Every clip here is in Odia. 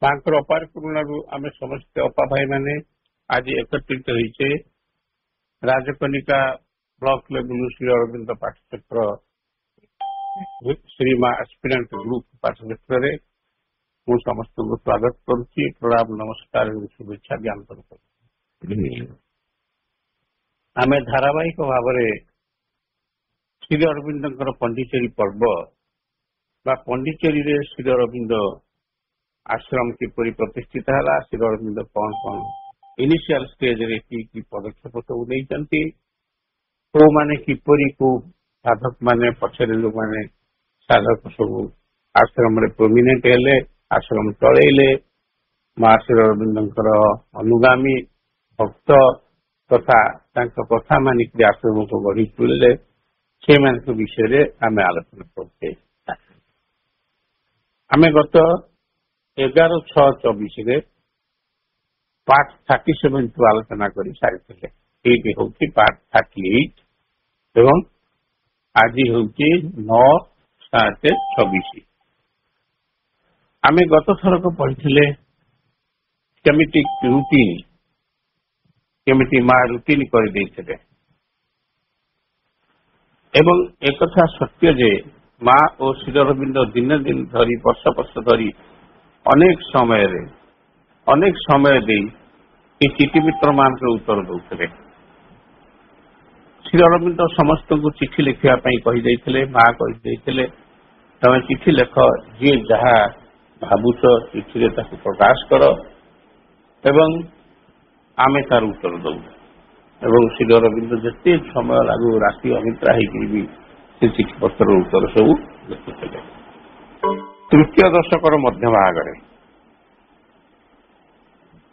ତାଙ୍କର ଅପାର କରୁଣାରୁ ଆମେ ସମସ୍ତେ ଅପା ଭାଇ ମାନେ ଆଜି ଏକତ୍ରିତ ହୋଇଛେ ରାଜକନିକା ବ୍ଲକ ଲେବୁଲ ଶ୍ରୀ ଅରବିନ୍ଦ ପାଠଚକ୍ର ଶ୍ରୀମା ଆସ୍ପିରାଣ୍ଟ ଗ୍ରୁପ ପାଠଚକ୍ରରେ ମୁଁ ସମସ୍ତଙ୍କୁ ସ୍ୱାଗତ କରୁଛି, ପ୍ରଣାମ ନମସ୍କାର ଏବଂ ଶୁଭେଚ୍ଛା ଜ୍ଞାପନ କରୁଛି। ଆମେ ଧାରାବାହିକ ଭାବରେ ଶ୍ରୀ ଅରବିନ୍ଦଙ୍କର ପଣ୍ଡିଚେରୀ ପର୍ବ ବା ପଣ୍ଡିଚେରୀରେ ଶ୍ରୀ ଅରବିନ୍ଦ ଆଶ୍ରମ କିପରି ପ୍ରତିଷ୍ଠିତ ହେଲା, ଶ୍ରୀ ଅରବିନ୍ଦ କଣ କଣ ଇନିସିଆଲ ଷ୍ଟେଜରେ କି ପଦକ୍ଷେପ ସବୁ ନେଇଛନ୍ତି, କୋଉମାନେ କିପରି କୋଉ ସାଧକ ମାନେ ପଛରେ ଯୋଉମାନେ ସାଧକ ସବୁ ଆଶ୍ରମରେ ପ୍ରୋମିନେଣ୍ଟ ହେଲେ, ଆଶ୍ରମ ଚଳେଇଲେ, ମା ଶ୍ରୀ ଅରବିନ୍ଦଙ୍କର ଅନୁଗାମୀ ଭକ୍ତ ତଥା ତାଙ୍କ କଥା ମାନିକି ଆଶ୍ରମକୁ ଗଢି ତୁଳିଲେ, ସେମାନଙ୍କ ବିଷୟରେ ଆମେ ଆଲୋଚନା କରୁଛେ। ଆମେ ଗତ 11/6/24 ପାର୍ଟ 37 ଆଲୋଚନା କରି ସାରିଥିଲେ। ଏଇଟି ହଉଛି ପାର୍ଟ 38 ଏବଂ ଆଜି ହଉଛି 9/7/26। ଆମେ ଗତ ଥରକ ପଢିଥିଲେ କେମିତି ମା ରୁଟିନ କରିଦେଇଥିଲେ ଏବଂ ଏକଥା ସତ୍ୟ ଯେ ମା ଓ ଶ୍ରୀ ଅରବିନ୍ଦ ଦିନ ଦିନ ଧରି ବର୍ଷ ବର୍ଷ ଧରି ଅନେକ ସମୟ ଦେଇ ଏ ଚିଠି ମିତ୍ର ମାନଙ୍କର ଉତ୍ତର ଦେଉଥିଲେ। ଶ୍ରୀ ଅରବିନ୍ଦ ସମସ୍ତଙ୍କୁ ଚିଠି ଲେଖିବା ପାଇଁ କହିଦେଇଥିଲେ। ମା କହିଦେଇଥିଲେ ତମେ ଚିଠି ଲେଖ, ଯିଏ ଯାହା ଭାବୁଛ ଚିଠିରେ ତାକୁ ପ୍ରକାଶ କର ଏବଂ ଆମେ ତାର ଉତ୍ତର ଦେବୁ। ଏବଂ ଶ୍ରୀ ଅରବିନ୍ଦ ଯେତେ ସମୟ ଲାଗୁ ରାତି ଅନିଦ୍ରା ହେଇକି ବି ସେ ଚିଠି ପତ୍ରର ଉତ୍ତର ସବୁ ଲେଖୁଥିଲେ। ତୃତୀୟ ଦଶକର ମଧ୍ୟ ଭାଗରେ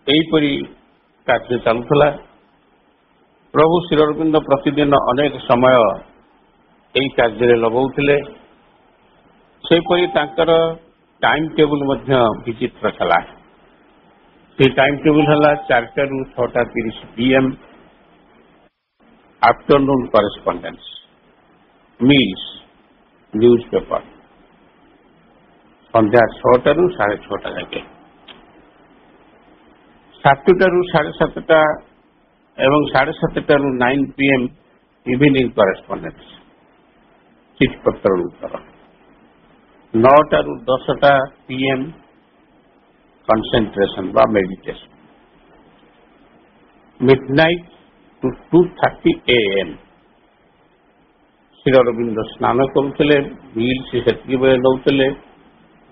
ଏହିପରି କାର୍ଯ୍ୟ ଚାଲୁଥିଲା। ପ୍ରଭୁ ଶ୍ରୀ ଅରବିନ୍ଦ ପ୍ରତିଦିନ ଅନେକ ସମୟ ଏହି କାର୍ଯ୍ୟରେ ଲଗାଉଥିଲେ। ସେହିପରି ତାଙ୍କର ଟାଇମ ଟେବୁଲ ମଧ୍ୟ ବିଚିତ୍ର ଥିଲା। ସେ ଟାଇମ ଟେବୁଲ ହେଲା 4ଟାରୁ 6:30 PM afternoon correspondence, meals, newspaper, ସନ୍ଧ୍ୟା 6ଟାରୁ 6:30 ଯାକେ, 7ଟାରୁ 7:30 ଏବଂ 7:30ଟାରୁ 9 PM ଇଭିନିଂ କରେସ୍ପଣ୍ଡେନ୍ସ, ଚିଠିପତ୍ର ଉତ୍ତର, 9ଟାରୁ 10ଟା PM କନସେନ୍ଟ୍ରେସନ ବା meditation, midnight to 2:30 AM Shri Aurobindo ସ୍ନାନ କରୁଥିଲେ, ମିଲ୍ ସେତିକି ବେଳେ ନେଉଥିଲେ,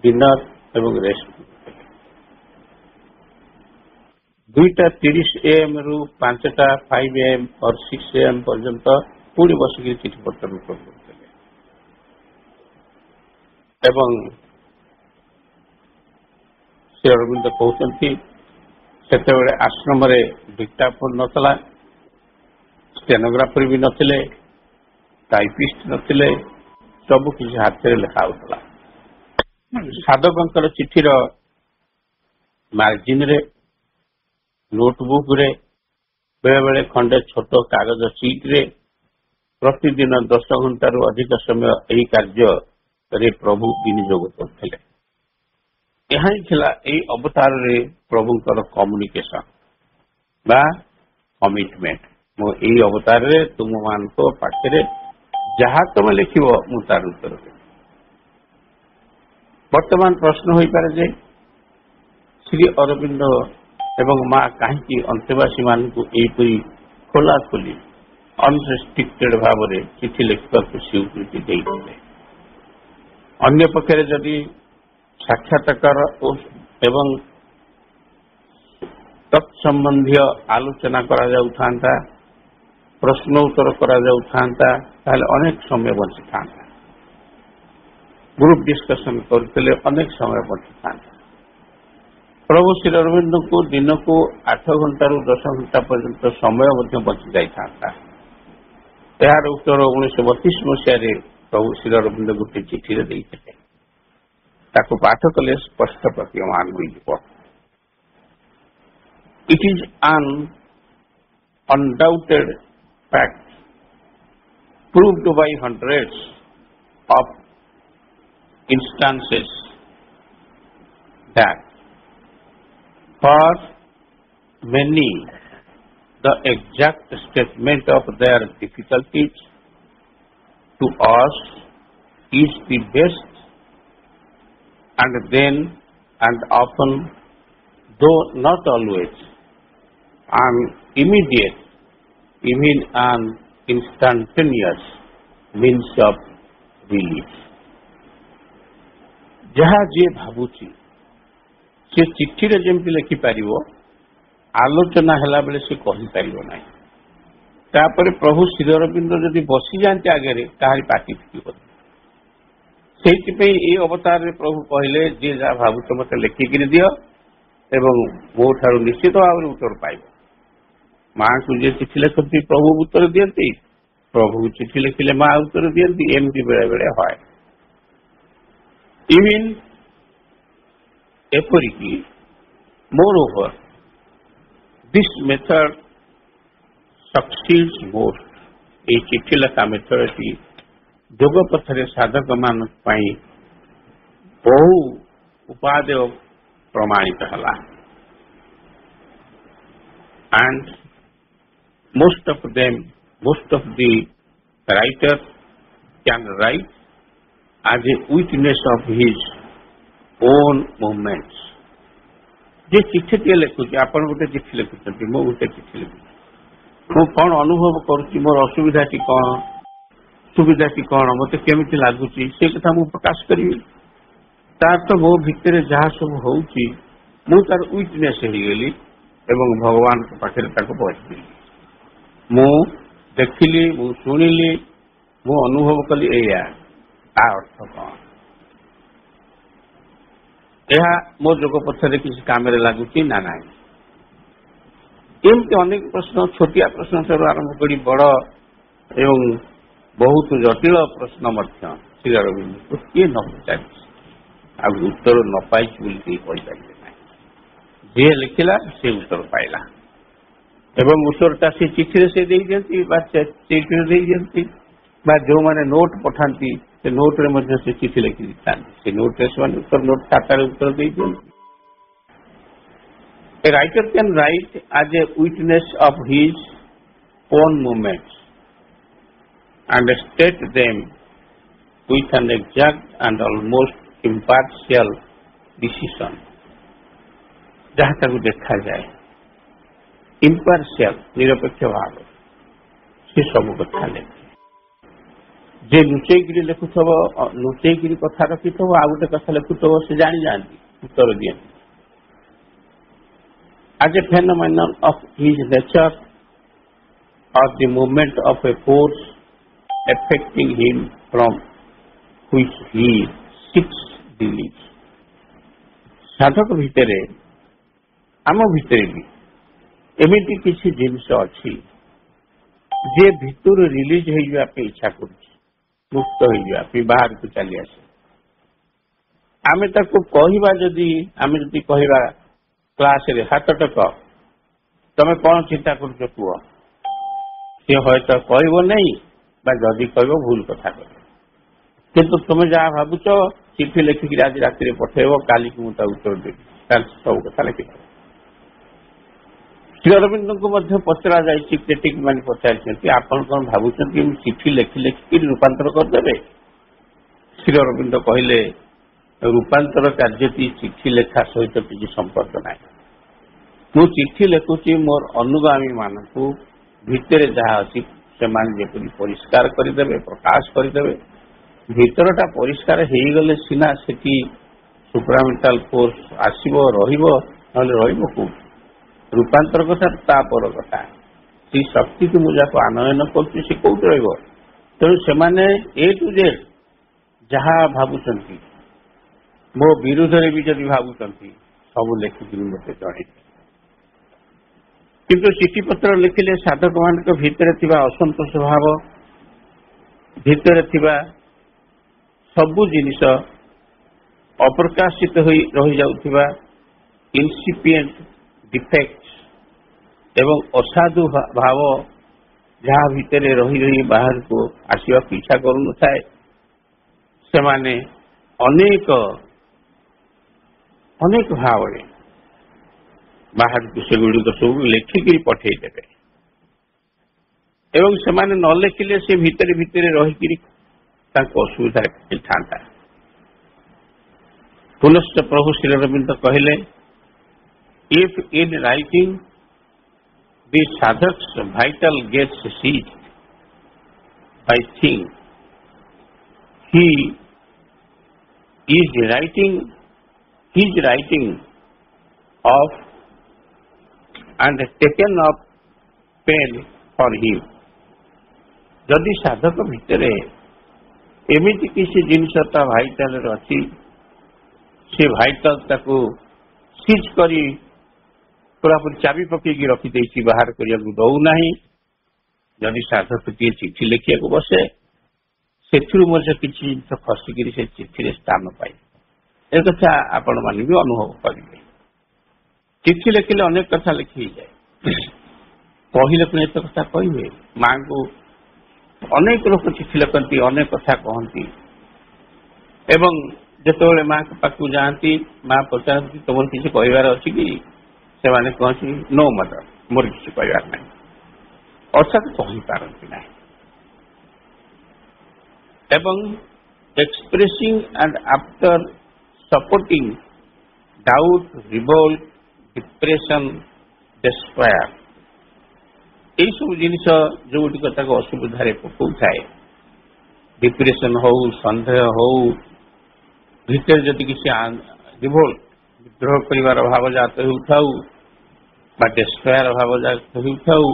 ଡିନର ଏବଂ ରେଷ୍ଟ। 2:30 AM ରୁ 5ଟା 5 AM or 6 AM ପର୍ଯ୍ୟନ୍ତ ପୁଣି ବସିକି ଚିଠିପତ୍ର ଉତ୍ତର କରୁଥିଲେ। ଏବଂ ଶ୍ରୀ ଅରବିନ୍ଦ କହୁଛନ୍ତି ସେତେବେଳେ ଆଶ୍ରମରେ ଡିକ୍ଟାଫୋନ ନଥିଲା, ଷ୍ଟେନୋଗ୍ରାଫର ବି ନଥିଲେ, ଟାଇପିଷ୍ଟ ନଥିଲେ, ସବୁ କିଛି ହାତରେ ଲେଖା ହେଉଥିଲା। ସାଧକଙ୍କର ଚିଠିର ମାର୍ଜିନରେ, ନୋଟବୁକରେ, ବେଳେବେଳେ ଖଣ୍ଡେ ଛୋଟ କାଗଜ ସିଟରେ ପ୍ରତିଦିନ 10 ଘଣ୍ଟାରୁ ଅଧିକ ସମୟ ଏହି କାର୍ଯ୍ୟରେ ପ୍ରଭୁ ବିନିଯୋଗ କରୁଥିଲେ। ଏହା ହିଁ ଥିଲା ଏହି ଅବତାରରେ ପ୍ରଭୁଙ୍କର କମ୍ୟୁନିକେସନ ବା କମିଟମେଣ୍ଟ। ମୁଁ ଏହି ଅବତାରରେ ତୁମମାନଙ୍କ ପାଖରେ ଯାହା ତମେ ଲେଖିବ ମୁଁ ତାର ଉତ୍ତର ଦେବି। ବର୍ତ୍ତମାନ ପ୍ରଶ୍ନ ହୋଇପାରେ ଯେ ଶ୍ରୀ ଅରବିନ୍ଦ ଏବଂ ମା କାହିଁକି ଅନ୍ତେବାସୀ ମାନଙ୍କୁ ଏହିପରି ଖୋଲାଖୋଲି ଅନରେଷ୍ଟ୍ରିକ୍ଟେଡ ଭାବରେ ଚିଠି ଲେଖିବାକୁ ସ୍ୱୀକୃତି ଦେଇଥିଲେ। ଅନ୍ୟପକ୍ଷରେ ଯଦି ସାକ୍ଷାତକାର ଏବଂ ତତ୍ସମ୍ବନ୍ଧୀୟ ଆଲୋଚନା କରାଯାଉଥାନ୍ତା, ପ୍ରଶ୍ନ ଉତ୍ତର କରାଯାଉଥାନ୍ତା, ତାହେଲେ ଅନେକ ସମୟ ବଞ୍ଚିଥାନ୍ତା। ଗ୍ରୁପ ଡିସ୍କସନ କରୁଥିଲେ, ଅନେକ ସମୟ ବଞ୍ଚିଥାନ୍ତା। ପ୍ରଭୁ ଶ୍ରୀ ଅରବିନ୍ଦଙ୍କୁ ଦିନକୁ 8 ଘଣ୍ଟାରୁ 10 ଘଣ୍ଟା ପର୍ଯ୍ୟନ୍ତ ସମୟ ମଧ୍ୟ ବଞ୍ଚି ଯାଇଥାନ୍ତା। ଏହାର ଉତ୍ତର 1932 ମସିହାରେ ପ୍ରଭୁ ଶ୍ରୀ ଅରବିନ୍ଦ ଗୋଟିଏ ଚିଠିରେ ଦେଇଥିଲେ। ତାକୁ ପାଠ କଲେ ସ୍ପଷ୍ଟ ପ୍ରତୀୟମାନ ହୋଇଯିବ। It is an undoubted fact proved by hundreds of instances that For many, the exact statement of their difficulties to us is the best, and then and often, though not always, an immediate, even an instantaneous means of relief. जहाँ जे भावुची से चिट्ठी रे जेमती लिखि पारिबो आलोचना हला बेले से कहि पारिबो नाही तापर प्रभु श्री अरविंद जदि बसी जाते आगे ताहारी पाटी फिटिबो से अवतार रे प्रभु कहले जे जा भावुच मत लिखिक दियो एवं मो ठारू निश्चित भाव उत्तर पाइब माँ को जे चिठी लिखती प्रभु उत्तर दियंती प्रभु चिठी लिखिले माँ उत्तर दियंती एमती बेले बेले होय इवन एपरिकी moreover this method succeeds most ए चिठी लिखा मेथड टी जोग पथरे साधक मान पाई बहु उपादेय प्रमाणित हला and most of the writers can write as a witness of his own movements. जे चिठी टे लिखुची आपण गोटे चिठी लिखुचंती मो गोटे चिठी लिखुची मो कौन अनुभव करुची मोर असुविधाटी कौन सुविधाटी कौन मते केमिति लागुची से कथा मु प्रकाश करी तार तो मो भितर जहाँ सब होउची मु तार विटनेस हो गेली एवं भगवान के पाखे ताको पहुंचली मु देखिली मु सुनिली मु अनुभव कली एया ता अर्थ कौन यह मो जोग पथरे किसी काम लगुच ना ना एमती अनेक प्रश्न छोटिया प्रश्न सब आरंभ कर बड़ एवं बहुत जटिल प्रश्न श्री अरविंद को किए न पचार उत्तर न पाई पारे ना जी लिखला से उत्तर पाइला एवं उत्तरटा से चिठी से दे चिठी दे दिखती जो मैंने नोट पठाती से नोट रे मध्य से चिठी लिखि था से नोट रे से उत्तर नोट खाता उत्तर दे दियंती A writer can write as a witness of his own movements and state them with an exact and almost impartial decision. जहाँ तक देखा जाए impartial निरपेक्ष भाव से सब कथा लिखे जे लुचेकरी लिखुथब लुचेकरी कथा रखिथब आ गोटे कथा लिखुथब से जानी जाती उत्तर दियंती as a phenomenon of his nature or the movement of a force affecting him from which he seeks relief. साधक भितरे आम भितरे भी एमिति किसी जिनिस अच्छी जे भितर रिलीज हो जाए इच्छा कर मुक्त हो जाए बाहर को चली आसे आमे ताको कहवा जदि आमे जदि कहवा क्लास रे हाथ टक तमे कौन चिंता कर कह सी हम तो कह नहीं जदि कह भूल कथा कह किंतु तुम जहाँ भावुच चिठी लिखिक आज रात पठेब काली की मुझे उत्तर देवी सब कथा लिखि श्री अरविंद को पचरा क्रिटिक मान पचार आपण कौन भावुं चिठी लिखि लिखिक रूपांतर करदे श्री अरविंद कहले रूपांतर कार्य चिठी लेखा सहित किसी संपर्क ना मु चिठी लिखुची मोर अनुगामी मानक भितर जहाँ अच्छी से परिष्कार करदे प्रकाश करदे भितरटा परिष्कार हो गले सीना से सुप्रामेंटाल फोर्स आसब रही रूपांतर कथा तापर कथा सी शक्ति की मुझे आनयन कर कौट तेणु से ए टू जेड जहाँ भावुंट मो विरोध रे भी जब भावुंट सब लिखिक मत जन किंतु चिठी पत्र लिखिले साधक मान भितर असंतोष भाव भितर सबु जिनिस अप्रकाशित हो रही जाउथिबा इनसिपिएंट डिफेक्ट्स एवं असाधु भाव जहाँ भितर रही रही बाहर को आसवा इच्छा करू थाए से माने अनेक अनेक भाव ବାହାରକୁ ସେଗୁଡ଼ିକ ସବୁ ଲେଖିକିରି ପଠେଇଦେବେ ଏବଂ ସେମାନେ ନ ଲେଖିଲେ ସେ ଭିତରେ ଭିତରେ ରହିକିରି ତାଙ୍କ ଅସୁବିଧାରେ ଥାନ୍ତା। ପୁନଶ୍ଚ ପ୍ରଭୁ ଶ୍ରୀ ଅରବିନ୍ଦ କହିଲେ, if in writing the sadhak's vital gets seized by thing, he is writing of and taken up pain for him. ଯଦି ସାଧକ ଭିତରେ ଏମିତି କିଛି ଜିନିଷ ତା ଭାଇଟାଲରେ ଅଛି, ସେ ଭାଇଟାଲ ତାକୁ ସିଜ୍ କରି ପୁରାପୁରି ଚାବି ପକେଇକି ରଖିଦେଇଛି, ବାହାର କରିବାକୁ ଦଉନାହିଁ। ଯଦି ସାଧକଟିଏ ଚିଠି ଲେଖିବାକୁ ବସେ, ସେଥିରୁ ମଧ୍ୟ କିଛି ଜିନିଷ ଖସିକିରି ସେ ଚିଠିରେ ସ୍ଥାନ ପାଏ। ଏ କଥା ଆପଣମାନେ ବି ଅନୁଭବ କରିବେ। ଚିଠି ଲେଖିଲେ ଅନେକ କଥା ଲେଖି ହେଇଯାଏ, କହିଲେ ପୁଣି ଏତେ କଥା କହିବେ। ମାଙ୍କୁ ଅନେକ ଲୋକ ଚିଠି ଲେଖନ୍ତି, ଅନେକ କଥା କହନ୍ତି ଏବଂ ଯେତେବେଳେ ମାଙ୍କ ପାଖକୁ ଯାଆନ୍ତି, ମା ପଚାରନ୍ତି ତମର କିଛି କହିବାର ଅଛି କି? ସେମାନେ କହନ୍ତି ନୋ ମଦର, ମୋର କିଛି କହିବାର ନାହିଁ, ଅର୍ଥାତ କହିପାରନ୍ତି ନାହିଁ। ଏବଂ expressing and after supporting doubt, revolt, depression, despair, ଏଇସବୁ ଜିନିଷ ଯୋଉଗୁଡ଼ିକ ତାକୁ ଅସୁବିଧାରେ ପକାଉଥାଏ, ଡିପ୍ରେସନ ହଉ, ସନ୍ଦେହ ହଉ, ଭିତରେ ଯଦି କିଛି ରିଭୋଲ୍ଟ, ବିଦ୍ରୋହ କରିବାର ଭାବ ଜାତ ହେଉଥାଉ ବା ଡେସ୍ପାୟାର ଭାବ ଜାତ ହେଉଥାଉ,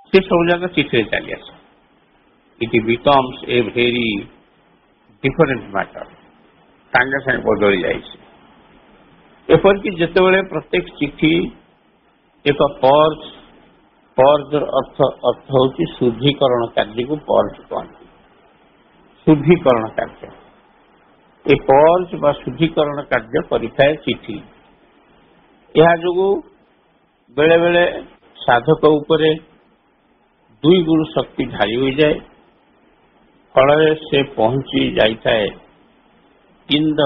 ସେ ସବୁ ଯାକ ଚିଠିରେ ଚାଲି ଆସେ। It becomes a very different matter, ସାଙ୍ଗେ ସାଙ୍ଗେ ବଦଳି ଯାଇଛି। ଏପରିକି ଯେତେବେଳେ ପ୍ରତ୍ୟେକ ଚିଠି ଏକ ପର୍ଜର ଅର୍ଥ ହେଉଛି ଶୁଦ୍ଧିକରଣ କାର୍ଯ୍ୟକୁ ପର୍ଜ କହନ୍ତି। ଶୁଦ୍ଧିକରଣ କାର୍ଯ୍ୟ, ଏ ପର୍ଜ ବା ଶୁଦ୍ଧିକରଣ କାର୍ଯ୍ୟ କରିଥାଏ ଚିଠି। ଏହା ଯୋଗୁଁ ବେଳେ ବେଳେ ସାଧକ ଉପରେ 2 ଗୁଣ ଶକ୍ତି ଢାଳି ହୋଇଯାଏ। ଫଳରେ ସେ ପହଞ୍ଚି ଯାଇଥାଏ ଇନ୍ ଦ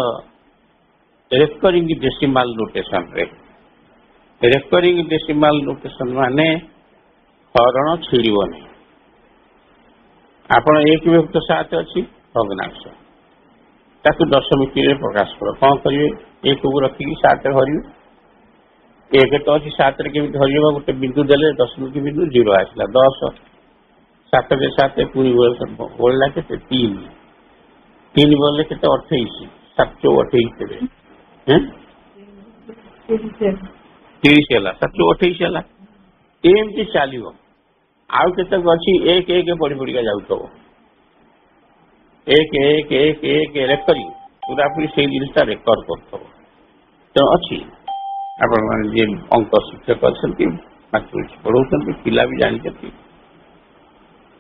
ରେକରିଂ ଡେସିମାଲ ନୋଟେସନରେ। ରେକରିଂ ଡେସିମାଲ ନୋଟେସନ ମାନେ ହରଣ ଛିଡ଼ିବନି। ଆପଣ 1 ବିଭକ୍ତ 7 ଅଛି ଭଗ୍ନାଂଶ, ତାକୁ ଦଶମିତିରେ ପ୍ରକାଶ କର। କ'ଣ କରିବେ? 1କୁ ରଖିକି 7ରେ ହରିବେ। 1 ତ ଅଛି, 7ରେ କେମିତି ହରିବ? ଗୋଟେ ବିନ୍ଦୁ ଦେଲେ ଦଶମିକ ବିନ୍ଦୁ 0 ଆସିଲା। 10 7ରେ 7 ପୁଣି ବଳିଲା କେତେ? 3 ବଳିଲେ କେତେ? 28। 7 × 28 ଦେବେ, 30 ହେଲା। 7 × 28 ହେଲା। ଏମିତି ଚାଲିବ। ଆଉ କେତେକ ଅଛି 1 1 ପଡ଼ି ପଡ଼ିକା ଯାଉଥିବ। 1 1 1 1 ରେକରିଂ, ପୁରାପୁରି ସେଇ ଜିନିଷଟା ରେକର୍ଡ କରୁଥିବ। ତେଣୁ ଅଛି, ଆପଣମାନେ ଯିଏ ଅଙ୍କ ଶିକ୍ଷକ ଅଛନ୍ତି, ମାତୃଭାଷା ପଢ଼ଉଛନ୍ତି, ପିଲା ବି ଜାଣିଛନ୍ତି,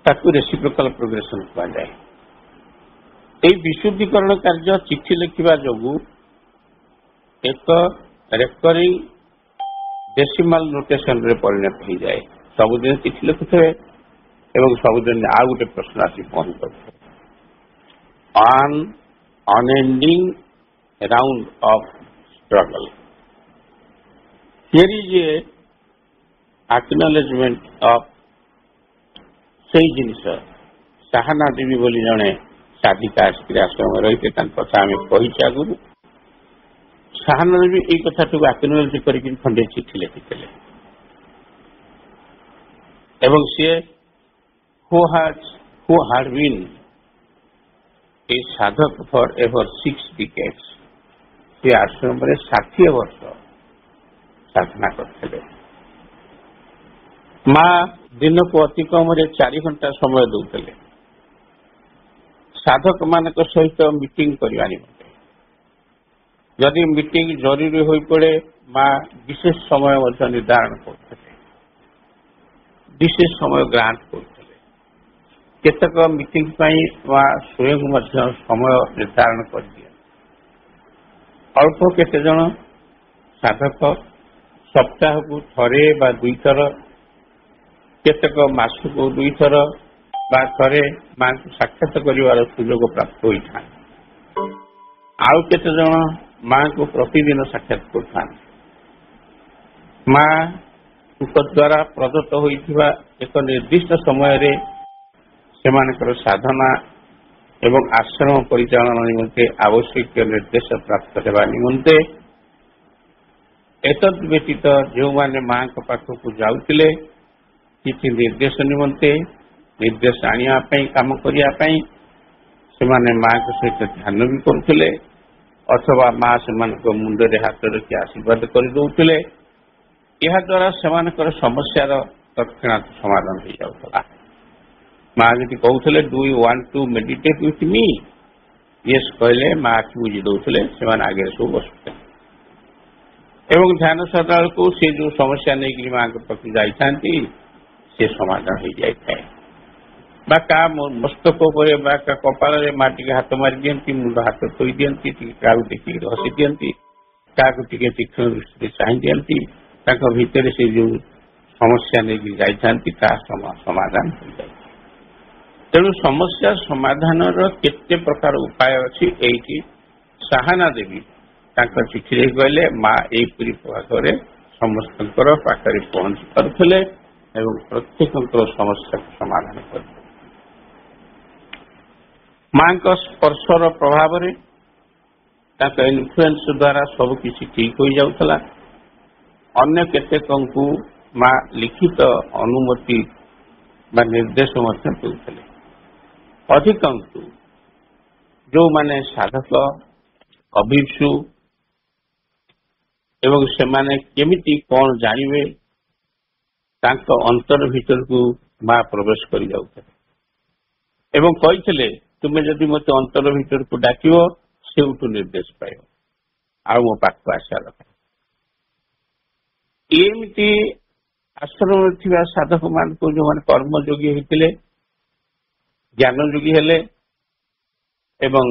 ତାକୁ ରେସିପ୍ରୋକାଲ ପ୍ରୋଗ୍ରେସନ କୁହାଯାଏ। ଏହି ବିଶୁଦ୍ଧିକରଣ କାର୍ଯ୍ୟ ଚିଠି ଲେଖିବା ଯୋଗୁଁ ଏକ ରେକରିଂ ଡେସିମାଲ ନୋଟେସନରେ ପରିଣତ ହୋଇଯାଏ। ସବୁଦିନ ଚିଠି ଲେଖୁଥିବେ ଏବଂ ସବୁଦିନ ଆଉ ଗୋଟେ ପ୍ରଶ୍ନ ଆସି ପହଞ୍ଚୁଥିବେ। an unending round of struggle. Here is a acknowledgement of ସେଇ ଜିନିଷ। ସାହାନା ଦେବୀ ବୋଲି ଜଣେ ସାଧିକା ଆସିଥିଲେ ଆଶ୍ରମରେ ରହିଥିଲେ, ତାଙ୍କ କଥା ଆମେ କହିଛୁ ଆଗରୁ। ସାହାନା ଦେବୀ ଏଇ କଥାଟିକୁ ଆକ୍ନୋଲେଜ୍ କରିକି ଖଣ୍ଡେ ଚିଠି ଲେଖିଥିଲେ ଏବଂ ସିଏ who had been a sadhak for ever 6 decades, ସେ ଆଶ୍ରମରେ 60 ବର୍ଷ ସାଧନା କରିଥିଲେ। ମା ଦିନକୁ ଅତି କମରେ 4 ଘଣ୍ଟା ସମୟ ଦେଉଥିଲେ ସାଧକ ମାନଙ୍କ ସହିତ ମିଟିଂ କରିବା ନିମନ୍ତେ। ଯଦି ମିଟିଂ ଜରୁରୀ ହୋଇପଡ଼େ, ମା ବିଶେଷ ସମୟ ମଧ୍ୟ ନିର୍ଦ୍ଧାରଣ କରୁଥିଲେ, ବିଶେଷ ସମୟ ଗ୍ରାଣ୍ଟ କରୁଥିଲେ। କେତେକ ମିଟିଂ ପାଇଁ ମା ସ୍ୱୟଂ ମଧ୍ୟ ସମୟ ନିର୍ଦ୍ଧାରଣ କରିଦିଅନ୍ତି। ଅଳ୍ପ କେତେଜଣ ସାଧକ ସପ୍ତାହକୁ ଥରେ ବା 2 ଥର, କେତେକ ମାସକୁ 2 ଥର ବା ଥରେ ମାଙ୍କୁ ସାକ୍ଷାତ କରିବାର ସୁଯୋଗ ପ୍ରାପ୍ତ ହୋଇଥାନ୍ତି। ଆଉ କେତେଜଣ ମାଙ୍କୁ ପ୍ରତିଦିନ ସାକ୍ଷାତ କରୁଥାନ୍ତି। ମାଙ୍କ ଦ୍ୱାରା ପ୍ରଦତ୍ତ ହୋଇଥିବା ଏକ ନିର୍ଦ୍ଦିଷ୍ଟ ସମୟରେ ସେମାନଙ୍କର ସାଧନା ଏବଂ ଆଶ୍ରମ ପରିଚାଳନା ନିମନ୍ତେ ଆବଶ୍ୟକୀୟ ନିର୍ଦ୍ଦେଶ ପ୍ରାପ୍ତ ହେବା ନିମନ୍ତେ ଏତଦ୍ ବ୍ୟତୀତ ଯେଉଁମାନେ ମାଙ୍କ ପାଖକୁ ଯାଉଥିଲେ କିଛି ନିର୍ଦ୍ଦେଶ ନିମନ୍ତେ ନିର୍ଦ୍ଦେଶ ଆଣିବା ପାଇଁ କାମ କରିବା ପାଇଁ ସେମାନେ ମାଙ୍କ ସହିତ ଧ୍ୟାନ ବି କରୁଥିଲେ ଅଥବା ମା ସେମାନଙ୍କ ମୁଣ୍ଡରେ ହାତ ରଖି ଆଶୀର୍ବାଦ କରିଦେଉଥିଲେ। ଏହାଦ୍ୱାରା ସେମାନଙ୍କର ସମସ୍ୟାର ତତ୍କ୍ଷଣାତ୍ ସମାଧାନ ହୋଇଯାଉଥିଲା। ମା ଯଦି କହୁଥିଲେ do you want to meditate with me, yes କହିଲେ ମା ଆଖି ବୁଜି ଦେଉଥିଲେ, ସେମାନେ ଆଗରେ ସବୁ ବସୁଥିଲେ ଏବଂ ଧ୍ୟାନ ସଦାବେଳକୁ ସେ ଯେଉଁ ସମସ୍ୟା ନେଇକି ମାଙ୍କ ପାଖକୁ ଯାଇଥାନ୍ତି ସେ ସମାଧାନ ହୋଇଯାଇଥାଏ। ବା କାହା ମସ୍ତକ ଉପରେ ବା କାହା କପାଳରେ ମା ଟିକେ ହାତ ମାରି ଦିଅନ୍ତି, ମୁଣ୍ଡ ହାତ ଥୋଇ ଦିଅନ୍ତି, ଟିକେ କାହାକୁ ଦେଖିକି ହସି ଦିଅନ୍ତି, କାହାକୁ ଟିକେ ତୀକ୍ଷ୍ଣ ଦୃଷ୍ଟିରେ ଚାହିଁ ଦିଅନ୍ତି, ତାଙ୍କ ଭିତରେ ସେ ଯେଉଁ ସମସ୍ୟା ନେଇକି ଯାଇଥାନ୍ତି ତାହା ସମାଧାନ ହୋଇଯାଏ। ତେଣୁ ସମସ୍ୟା ସମାଧାନର କେତେ ପ୍ରକାର ଉପାୟ ଅଛି। ଏଇଠି ସାହାନା ଦେବୀ ତାଙ୍କ ଚିଠିରେ କହିଲେ ମା ଏହିପରି ଭାବରେ ସମସ୍ତଙ୍କର ପାଖରେ ପହଞ୍ଚି ପାରୁଥିଲେ ଏବଂ ପ୍ରତ୍ୟେକଙ୍କର ସମସ୍ୟାକୁ ସମାଧାନ କରୁଥିଲେ। ମାଙ୍କ ସ୍ପର୍ଶର ପ୍ରଭାବରେ ତାଙ୍କ ଇନଫ୍ଲୁଏନ୍ସ ଦ୍ୱାରା ସବୁକିଛି ଠିକ୍ ହୋଇଯାଉଥିଲା। ଅନ୍ୟ କେତେକଙ୍କୁ ମା ଲିଖିତ ଅନୁମତି ବା ନିର୍ଦ୍ଦେଶ ମଧ୍ୟ ଦେଉଥିଲେ। ଅଧିକାଂଶ ଯେଉଁମାନେ ସାଧକ ଅଭିକ୍ଷୁ ଏବଂ ସେମାନେ କେମିତି କ'ଣ ଜାଣିବେ ତାଙ୍କ ଅନ୍ତର ଭିତରକୁ ମା ପ୍ରବେଶ କରିଯାଉଥିଲେ ଏବଂ କହିଥିଲେ ତୁମେ ଯଦି ମୋତେ ଅନ୍ତର ଭିତରକୁ ଡାକିବ ସେଉଠୁ ନିର୍ଦ୍ଦେଶ ପାଇବ ଆଉ ମୋ ପାଖକୁ ଆସିବା ଦରକାର। ଏମିତି ଆଶ୍ରମରେ ଥିବା ସାଧକମାନଙ୍କୁ ଯେଉଁମାନେ କର୍ମଯୋଗୀ ହୋଇଥିଲେ, ଜ୍ଞାନଯୋଗୀ ହେଲେ ଏବଂ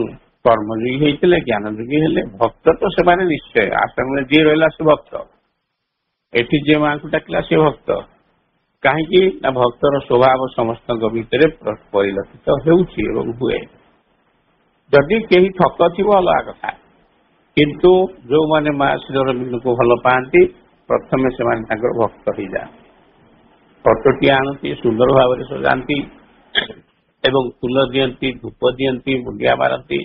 କର୍ମଯୋଗୀ ହୋଇଥିଲେ, ଜ୍ଞାନଯୋଗୀ ହେଲେ, ଭକ୍ତ ତ ସେମାନେ ନିଶ୍ଚୟ। ଆଶ୍ରମରେ ଯିଏ ରହିଲା ସେ ଭକ୍ତ, ଏଠି ଯିଏ ମାଙ୍କୁ ଡାକିଲା ସେ ଭକ୍ତ। କାହିଁକି ନା ଭକ୍ତର ସ୍ୱଭାବ ସମସ୍ତଙ୍କ ଭିତରେ ପରିଲକ୍ଷିତ ହେଉଛି ଏବଂ ହୁଏ। ଯଦି କେହି ଠକ ଥିବ ଅଲଗା କଥା, କିନ୍ତୁ ଯେଉଁମାନେ ମା ଶ୍ରୀଅରବିନ୍ଦଙ୍କୁ ଭଲ ପାଆନ୍ତି ପ୍ରଥମେ ସେମାନେ ତାଙ୍କର ଭକ୍ତ ହୋଇଯାଆନ୍ତି। ଫଟୋଟିଏ ଆଣନ୍ତି, ସୁନ୍ଦର ଭାବରେ ସଜାନ୍ତି ଏବଂ ଫୁଲ ଦିଅନ୍ତି, ଧୂପ ଦିଅନ୍ତି, ମୁଣ୍ଡିଆ ମାରନ୍ତି,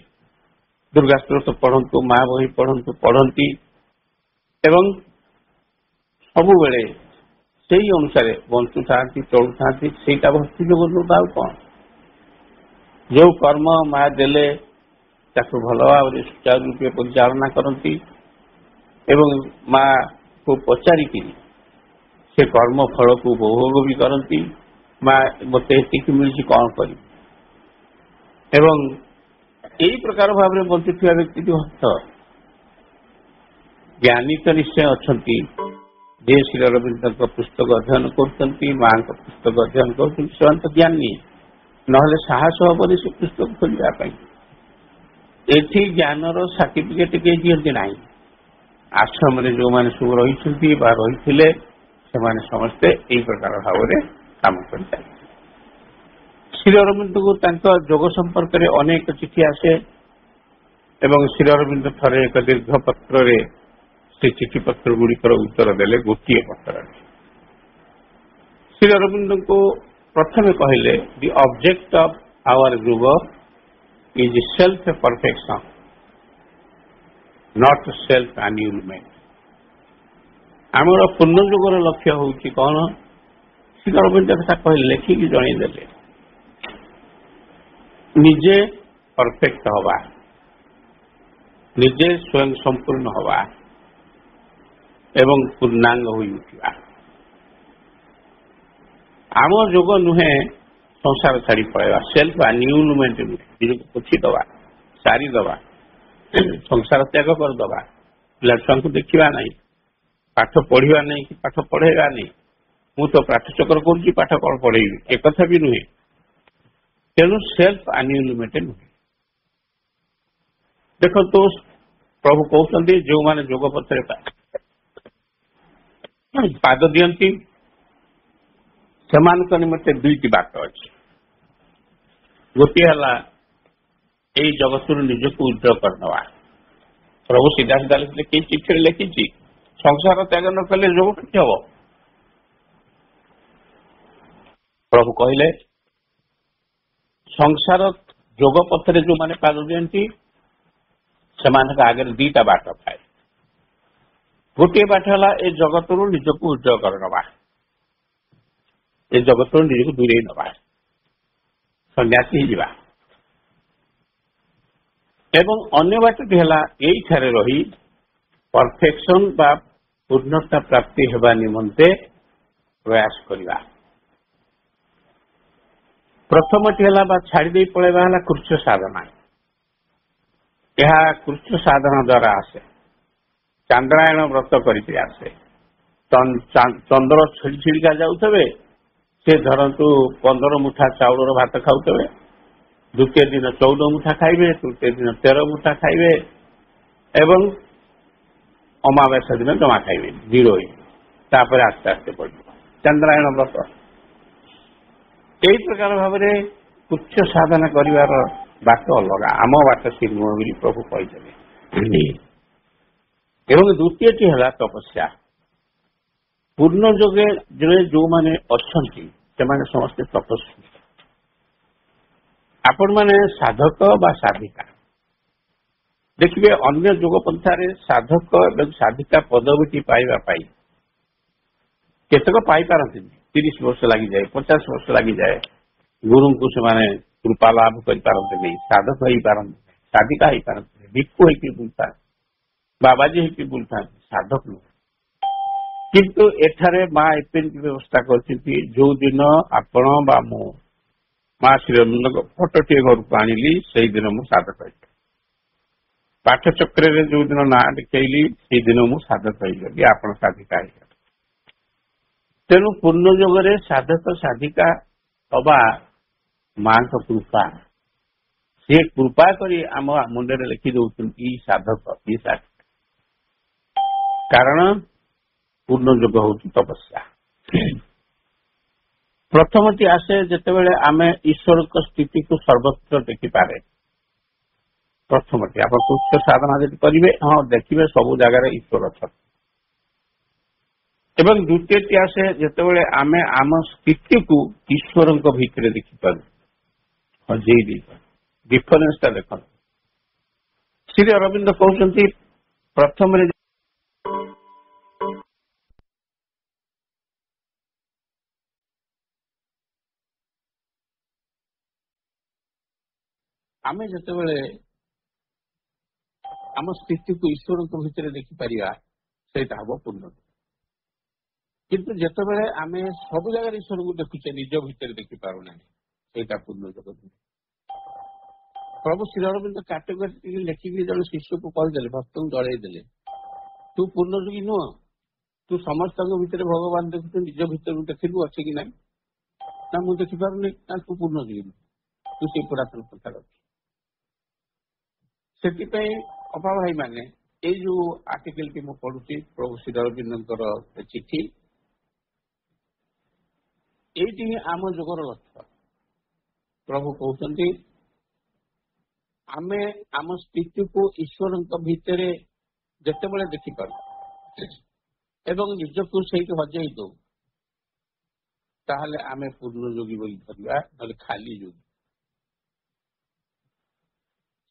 ଦୁର୍ଗା ସ୍ତୋତ୍ର ପଢ଼ନ୍ତୁ, ମା ବହି ପଢ଼ନ୍ତି ଏବଂ ସବୁବେଳେ ସେଇ ଅନୁସାରେ ବଞ୍ଚୁଥାନ୍ତି, ଚଳୁଥାନ୍ତି। ସେଇଟା ଭକ୍ତି ଯୋଗ ନୁହେଁ ଆଉ କ'ଣ। ଯେଉଁ କର୍ମ ମା ଦେଲେ ତାକୁ ଭଲ ଭାବରେ ସୁଚାରୁ ରୂପେ ପରିଚାଳନା କରନ୍ତି ଏବଂ ମାକୁ ପଚାରିକି ସେ କର୍ମ ଫଳକୁ ଉପଭୋଗ ବି କରନ୍ତି। ମା ମୋତେ ଏତିକି ମିଳିଛି କ'ଣ କରିବି ଏବଂ ଏହି ପ୍ରକାର ଭାବରେ ବଞ୍ଚୁଥିବା ବ୍ୟକ୍ତିଟି ଭକ୍ତ। ଜ୍ଞାନୀ ତ ନିଶ୍ଚୟ ଅଛନ୍ତି, ଯେ ଶ୍ରୀଅରବିନ୍ଦଙ୍କ ପୁସ୍ତକ ଅଧ୍ୟୟନ କରୁଛନ୍ତି, ମାଙ୍କ ପୁସ୍ତକ ଅଧ୍ୟୟନ କରୁଛନ୍ତି, ସେମାନେ ତ ଜ୍ଞାନୀ, ନହେଲେ ସାହସ ହେବନି ସେ ପୁସ୍ତକ ଖୋଲିବା ପାଇଁ। ଏଠି ଜ୍ଞାନର ସାର୍ଟିଫିକେଟ କେହି ଦିଅନ୍ତି ନାହିଁ। ଆଶ୍ରମରେ ଯେଉଁମାନେ ସବୁ ରହିଛନ୍ତି ବା ରହିଥିଲେ ସେମାନେ ସମସ୍ତେ ଏହି ପ୍ରକାର ଭାବରେ କାମ କରିଥାନ୍ତି। ଶ୍ରୀଅରବିନ୍ଦଙ୍କୁ ତାଙ୍କ ଯୋଗ ସମ୍ପର୍କରେ ଅନେକ ଚିଠି ଆସେ ଏବଂ ଶ୍ରୀଅରବିନ୍ଦ ଥରେ ଏକ ଦୀର୍ଘ ପତ୍ରରେ ସେ ଚିଠି ପତ୍ର ଗୁଡ଼ିକର ଉତ୍ତର ଦେଲେ ଗୋଟିଏ ପତ୍ରରେ। ଶ୍ରୀଅରବିନ୍ଦଙ୍କୁ ପ୍ରଥମେ କହିଲେ the object of our yoga is self perfection not self annulment. ଆମର ପୂର୍ଣ୍ଣ ଯୋଗର ଲକ୍ଷ୍ୟ ହେଉଛି କ'ଣ? ଶ୍ରୀଅରବିନ୍ଦ କଥା କହିଲେ, ଲେଖିକି ଜଣେଇଦେଲେ ନିଜେ ପରଫେକ୍ଟ ହବା, ନିଜେ ସ୍ୱୟଂ ସମ୍ପୂର୍ଣ୍ଣ ହବା ଏବଂ ପୂର୍ଣ୍ଣାଙ୍ଗ ହୋଇ ଉଠିବା। ଆମ ଯୋଗ ନୁହେଁ ସଂସାର ଛାଡ଼ି ପଳେଇବା, ସେଲ୍ଫ ଆନ୍ୟୁଲମେଣ୍ଟ ନୁହେଁ, ନିଜକୁ ପୋଛିଦେବା, ସାରିଦେବା, ସଂସାର ତ୍ୟାଗ କରିଦେବା, ପିଲା ଛୁଆଙ୍କୁ ଦେଖିବା ନାହିଁ, ପାଠ ପଢ଼ିବା ନାହିଁ କି ପାଠ ପଢ଼େଇବା ନାହିଁ। ମୁଁ ତ ପାଠ ଚକ୍ର କରୁଛି, ପାଠ କ'ଣ ପଢ଼େଇବି, ଏକଥା ବି ନୁହେଁ। ତେଣୁ ସେଲ୍ଫ ଆନ୍ୟୁଲମେଣ୍ଟ ନୁହେଁ। ଦେଖନ୍ତୁ ପ୍ରଭୁ କହୁଛନ୍ତି ଯେଉଁମାନେ ଯୋଗ ପଥରେ ପାଦ ଦିଅନ୍ତି ସେମାନଙ୍କ ନିମନ୍ତେ ଦୁଇଟି ବାଟ ଅଛି। ଗୋଟିଏ ହେଲା ଏଇ ଜଗତରୁ ନିଜକୁ ଉଜ୍ଜଳ କରିନେବା। ପ୍ରଭୁ ସିଧା ସିଧା ଲେଖିଲେ, କେହି ଚିଠିରେ ଲେଖିଛି ସଂସାର ତ୍ୟାଗ ନ କଲେ ଯୋଗ କେମିତି ହବ? ପ୍ରଭୁ କହିଲେ ସଂସାର ଯୋଗ ପଥରେ ଯୋଉମାନେ ପାଦ ଦିଅନ୍ତି ସେମାନଙ୍କ ଆଗରେ ଦିଟା ବାଟ ଥାଏ। ଗୋଟିଏ ବାଟ ହେଲା ଏ ଜଗତରୁ ନିଜକୁ ଉଜ୍ଜଳ କରି ନେବା, ଏ ଜଗତରୁ ନିଜକୁ ଦୂରେଇ ନେବା, ସନ୍ନ୍ୟାସୀ ହେଇଯିବା। ଏବଂ ଅନ୍ୟ ବାଟଟି ହେଲା ଏଇଠାରେ ରହି ପରଫେକ୍ସନ ବା ପୂର୍ଣ୍ଣତା ପ୍ରାପ୍ତି ହେବା ନିମନ୍ତେ ପ୍ରୟାସ କରିବା। ପ୍ରଥମଟି ହେଲା ବା ଛାଡ଼ିଦେଇ ପଳେଇବା ହେଲା କୃଚ୍ଛ ସାଧନା। ଏହା କୃଚ୍ଛ ସାଧନା ଦ୍ୱାରା ଆସେ। ଚାନ୍ଦ୍ରାୟଣ ବ୍ରତ କରିକି ଆସେ। ଚନ୍ଦ୍ର ଛିଡ଼ି ଛିଡ଼ିକା ଯାଉଥିବେ, ସେ ଧରନ୍ତୁ 15 ମୁଠା ଚାଉଳର ଭାତ ଖାଉଥିବେ, ଦ୍ୱିତୀୟ ଦିନ 14 ମୁଠା ଖାଇବେ, ତୃତୀୟ ଦିନ 13 ମୁଠା ଖାଇବେ ଏବଂ ଅମାବାସ୍ୟା ଦିନ ଜମା ଖାଇବେ, ଜିରୋ ହେଇ। ତାପରେ ଆସ୍ତେ ଆସ୍ତେ ବଢ଼ିବ ଚାନ୍ଦ୍ରାୟଣ ବ୍ରତ। ଏହି ପ୍ରକାର ଭାବରେ କୃଚ୍ଛ ସାଧନା କରିବାର ବାଟ ଅଲଗା, ଆମ ବାଟ ସେ ନୁହଁ ବୋଲି ପ୍ରଭୁ କହିଥିଲେ। ଏବଂ ଦ୍ୱିତୀୟଟି ହେଲା ତପସ୍ୟା। ପୂର୍ଣ୍ଣ ଯୋଗେ ଯୋଉମାନେ ଅଛନ୍ତି ସେମାନେ ସମସ୍ତେ ତପସ୍ୱୀ। ଆପଣମାନେ ସାଧକ ବା ସାଧିକା। ଦେଖିବେ ଅନ୍ୟ ଯୋଗ ପନ୍ଥାରେ ସାଧକ ଏବଂ ସାଧିକା ପଦବୀଟି ପାଇବା ପାଇଁ କେତେକ ପାଇପାରନ୍ତିନି, 30 ବର୍ଷ ଲାଗିଯାଏ, 50 ବର୍ଷ ଲାଗିଯାଏ। ଗୁରୁଙ୍କୁ ସେମାନେ କୃପା ଲାଭ କରିପାରନ୍ତିନି, ସାଧକ ହେଇପାରନ୍ତି, ସାଧିକା ହେଇପାରନ୍ତି, ଭିକ୍ଷୁ ହେଇକି ବୁଲୁଥାନ୍ତି, ବାବାଜୀ ହେଇକି ବୁଲୁଥାନ୍ତି, ସାଧକ ନୁହେଁ। କିନ୍ତୁ ଏଠାରେ ମା ଏମିତି ବ୍ୟବସ୍ଥା କରିଛନ୍ତି, ଯୋଉ ଦିନ ଆପଣ ବା ମୁଁ ମା ଶ୍ରୀରମଣଙ୍କ ଫଟୋଟିଏ ଘରକୁ ଆଣିଲି ସେଇଦିନ ମୁଁ ସାଧକ ହେଇଗଲି। ପାଠଚକ୍ରରେ ଯୋଉ ଦିନ ନାଁ ଲେଖେଇଲି ସେଇଦିନ ମୁଁ ସାଧକ ହେଇଗଲି, ଆପଣ ସାଧିକା ହେଇଗଲେ। ତେଣୁ ପୂର୍ଣ୍ଣ ଯୋଗରେ ସାଧକ ସାଧିକା ଅବା ମାଙ୍କ କୃପା, ସେ କୃପା କରି ଆମ ମୁଣ୍ଡରେ ଲେଖି ଦଉଛନ୍ତି ସାଧକ, ଇ ସାଧକ। କାରଣ ପୂର୍ଣ୍ଣ ଯୋଗ ହଉଛି ତପସ୍ୟା। ପ୍ରଥମଟି ଆସେ ଯେତେବେଳେ ଆମେ ଈଶ୍ୱରଙ୍କ ସ୍ଥିତିକୁ ସର୍ବତ୍ର ଦେଖିପାରେ। ପ୍ରଥମଟି ଆପଣ କୃଚ୍ଛ ସାଧନା ଯଦି କରିବେ, ହଁ ଦେଖିବେ ସବୁ ଜାଗାରେ ଈଶ୍ୱର ଅଛନ୍ତି। ଏବଂ ଦ୍ୱିତୀୟଟି ଆସେ ଯେତେବେଳେ ଆମେ ଆମ ସ୍ଥିତିକୁ ଈଶ୍ୱରଙ୍କ ଭିତରେ ଦେଖିପାରୁ, ହଜେଇ ଦେଇପାରୁ। ଡିଫରେନ୍ସଟା ଦେଖନ୍ତୁ। ଶ୍ରୀ ଅରବିନ୍ଦ କହୁଛନ୍ତି ପ୍ରଥମରେ ଆମେ ଯେତେବେଳେ ଆମ ସ୍ଥିତିକୁ ଈଶ୍ୱରଙ୍କ ଭିତରେ ଦେଖିପାରିବା ସେଇଟା ହବ ପୂର୍ଣ୍ଣ। କିନ୍ତୁ ଯେତେବେଳେ ଆମେ ସବୁ ଜାଗାରେ ଈଶ୍ୱରଙ୍କୁ ଦେଖୁଛେ, ନିଜ ଭିତରେ ଦେଖିପାରୁନାହିଁ, ସେଇଟା ପୂର୍ଣ୍ଣ ଯୋଗ ନୁହେଁ। ପ୍ରଭୁ ଶ୍ରୀ ଅରବିନ୍ଦ କାଟଗୋରୀ ଲେଖିକି ଜଣେ ଶିଷ୍ୟକୁ କହିଦେଲେ, ଭକ୍ତଙ୍କୁ ଜଳେଇ ଦେଲେ, ତୁ ପୂର୍ଣ୍ଣ ଯୋଗୀ ନୁହଁ, ତୁ ସମସ୍ତଙ୍କ ଭିତରେ ଭଗବାନ ଦେଖୁଛୁ, ନିଜ ଭିତରକୁ ଦେଖିଲୁ ଅଛି କି ନାହିଁ? ନା ମୁଁ ଦେଖିପାରୁନି। ନା ତୁ ପୂର୍ଣ୍ଣ ଯୋଗୀ ନୁହଁ, ତୁ ସେଇ ପୁରାତନ କଥା ରଖୁ। ସେଥିପାଇଁ ଅପା ଭାଇ ମାନେ ଏଇ ଯୋଉ ଆର୍ଟିକଲଟି ମୁଁ ପଢୁଛି ପ୍ରଭୁ ଶ୍ରୀ ଅରବିନ୍ଦଙ୍କର ଚିଠି, ଏଇଠି ହିଁ ଆମ ଯୋଗର ଲକ୍ଷ୍ୟ। ପ୍ରଭୁ କହୁଛନ୍ତି ଆମେ ଆମ ସ୍ଥିତିକୁ ଈଶ୍ୱରଙ୍କ ଭିତରେ ଯେତେବେଳେ ଦେଖିପାରୁ ଏବଂ ନିଜକୁ ସେଇଠି ହଜେଇ ଦଉ, ତାହେଲେ ଆମେ ପୂର୍ଣ୍ଣ ଯୋଗୀ ବୋଲି ଧରିବା, ନହେଲେ ଖାଲି ଯୋଗୀ।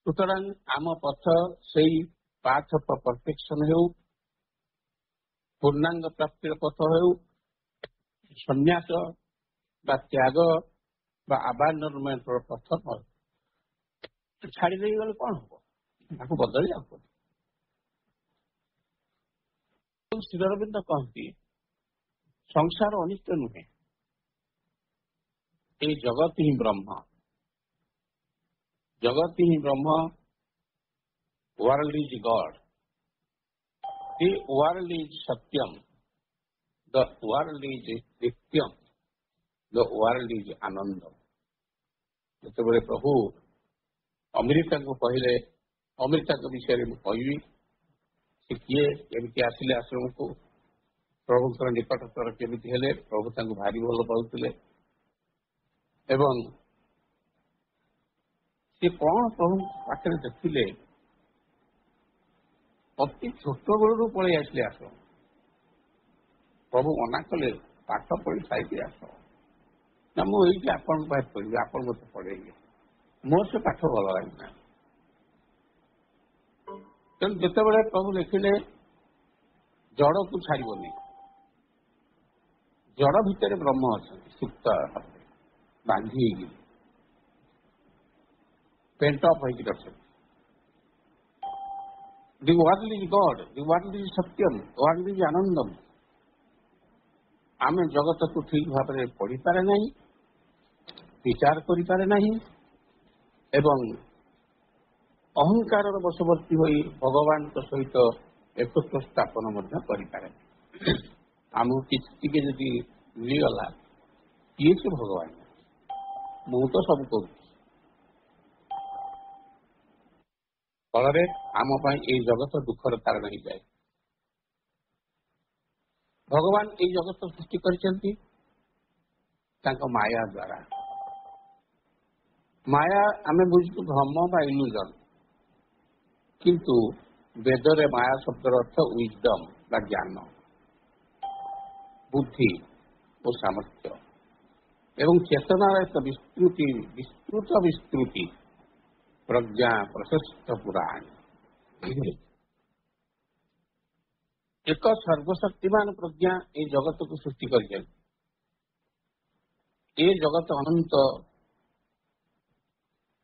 ସୁତରାଂ ଆମ ପଥ ସେଇ ପାଥ ଅଫ ପରଫେକ୍ସନ ହେଉ, ପୂର୍ଣ୍ଣାଙ୍ଗ ପ୍ରାପ୍ତିର ପଥ ହେଉ, ସନ୍ନ୍ୟାସ ବା ତ୍ୟାଗ ବା ଆବାଣ୍ଡନମେଣ୍ଟର ପଥ ନହେଉ। ଛାଡ଼ି ଦେଇଗଲେ କଣ ହବ? ତାକୁ ବଦଳି ଯାଉ। ଶ୍ରୀ ଅରବିନ୍ଦ କହନ୍ତି ସଂସାର ଅନିତ୍ୟ ନୁହେଁ, ଏଇ ଜଗତ ହିଁ ବ୍ରହ୍ମ। ଜଗତ ହିଁ ବ୍ରହ୍ମ, world is God. The world is Satyam. The world is Nityam. The world is Anandam. ଯେତେବେଳେ ପ୍ରଭୁ ଅମୃତାଙ୍କୁ କହିଲେ, ଅମୃତାଙ୍କ ବିଷୟରେ ମୁଁ କହିବି, ସେ କିଏ, କେମିତି ଆସିଲେ ଆଶ୍ରମକୁ, ପ୍ରଭୁଙ୍କର ନିକଟତର କେମିତି ହେଲେ, ପ୍ରଭୁ ତାଙ୍କୁ ଭାରି ଭଲ ପାଉଥିଲେ ଏବଂ ସେ କଣ ପ୍ରଭୁ ପାଖରେ ଦେଖିଲେ, ଅତି ଛୋଟ ବେଳରୁ ପଳେଇ ଆସିଲେ ଆଶ୍ରମ। ପ୍ରଭୁ ମନା କଲେ ପାଠ ପଢି ସାଇକି ଆସ ନା ମୁଁ ଏଇଠି ଆପଣଙ୍କ ପାଖରେ ପଢିବି, ଆପଣ ମୋତେ ପଢେଇବେ। ମୋର ସେ ପାଠ ଭଲ ଲାଗିଲା। ତେଣୁ ଯେତେବେଳେ ପ୍ରଭୁ ଦେଖିଲେ ଜଡକୁ ଛାଡ଼ିବନି, ଜଡ ଭିତରେ ବ୍ରହ୍ମ ଅଛନ୍ତି, ସୁପ୍ତ ବାନ୍ଧି ହେଇକି ପେଣ୍ଟ ଅପ୍ ହେଇକି ଅଛନ୍ତି। The world is God, the world is satyam, world is anandam. ଆମେ ଜଗତକୁ ଠିକ ଭାବରେ ପଢିପାରେ ନାହିଁ, ବିଚାର କରିପାରେ ନାହିଁ ଏବଂ ଅହଙ୍କାରର ବଶବର୍ତ୍ତୀ ହୋଇ ଭଗବାନଙ୍କ ସହିତ ଏକତ୍ଵ ସ୍ଥାପନ ମଧ୍ୟ କରିପାରେ। ଆମକୁ କିଛି ଟିକେ ଯଦି ମିଳିଗଲା, କିଏ ସେ ଭଗବାନ? ମୁଁ ତ ସବୁ କରୁଛି। ଫଳରେ ଆମ ପାଇଁ ଏଇ ଜଗତ ଦୁଃଖର କାରଣ ହେଇଯାଏ। ଭଗବାନ ଏଇ ଜଗତ ସୃଷ୍ଟି କରିଛନ୍ତି ତାଙ୍କ ମାୟା ଦ୍ୱାରା। ମାୟା ଆମେ ବୁଝୁଛୁ ଭ୍ରମ ବା ଇଲ୍ୟୁଜନ, କିନ୍ତୁ ବେଦରେ ମାୟା ଶବ୍ଦର ଅର୍ଥ ୱିଜଡମ୍ ବା ଜ୍ଞାନ, ବୁଦ୍ଧି ଓ ସାମର୍ଥ୍ୟ ଏବଂ ଚେତନାର ଏକ ବିସ୍ତୃତ ବିସ୍ତୃତି, ପ୍ରଜ୍ଞା ପ୍ରଶସ୍ତ ପୁରାଣ। ଏକ ସର୍ବଶକ୍ତିମାନ ପ୍ରଜ୍ଞା এই ଜଗତକୁ ସୃଷ୍ଟି କରିଛନ୍ତି। ଏ ଜଗତ ଅନନ୍ତ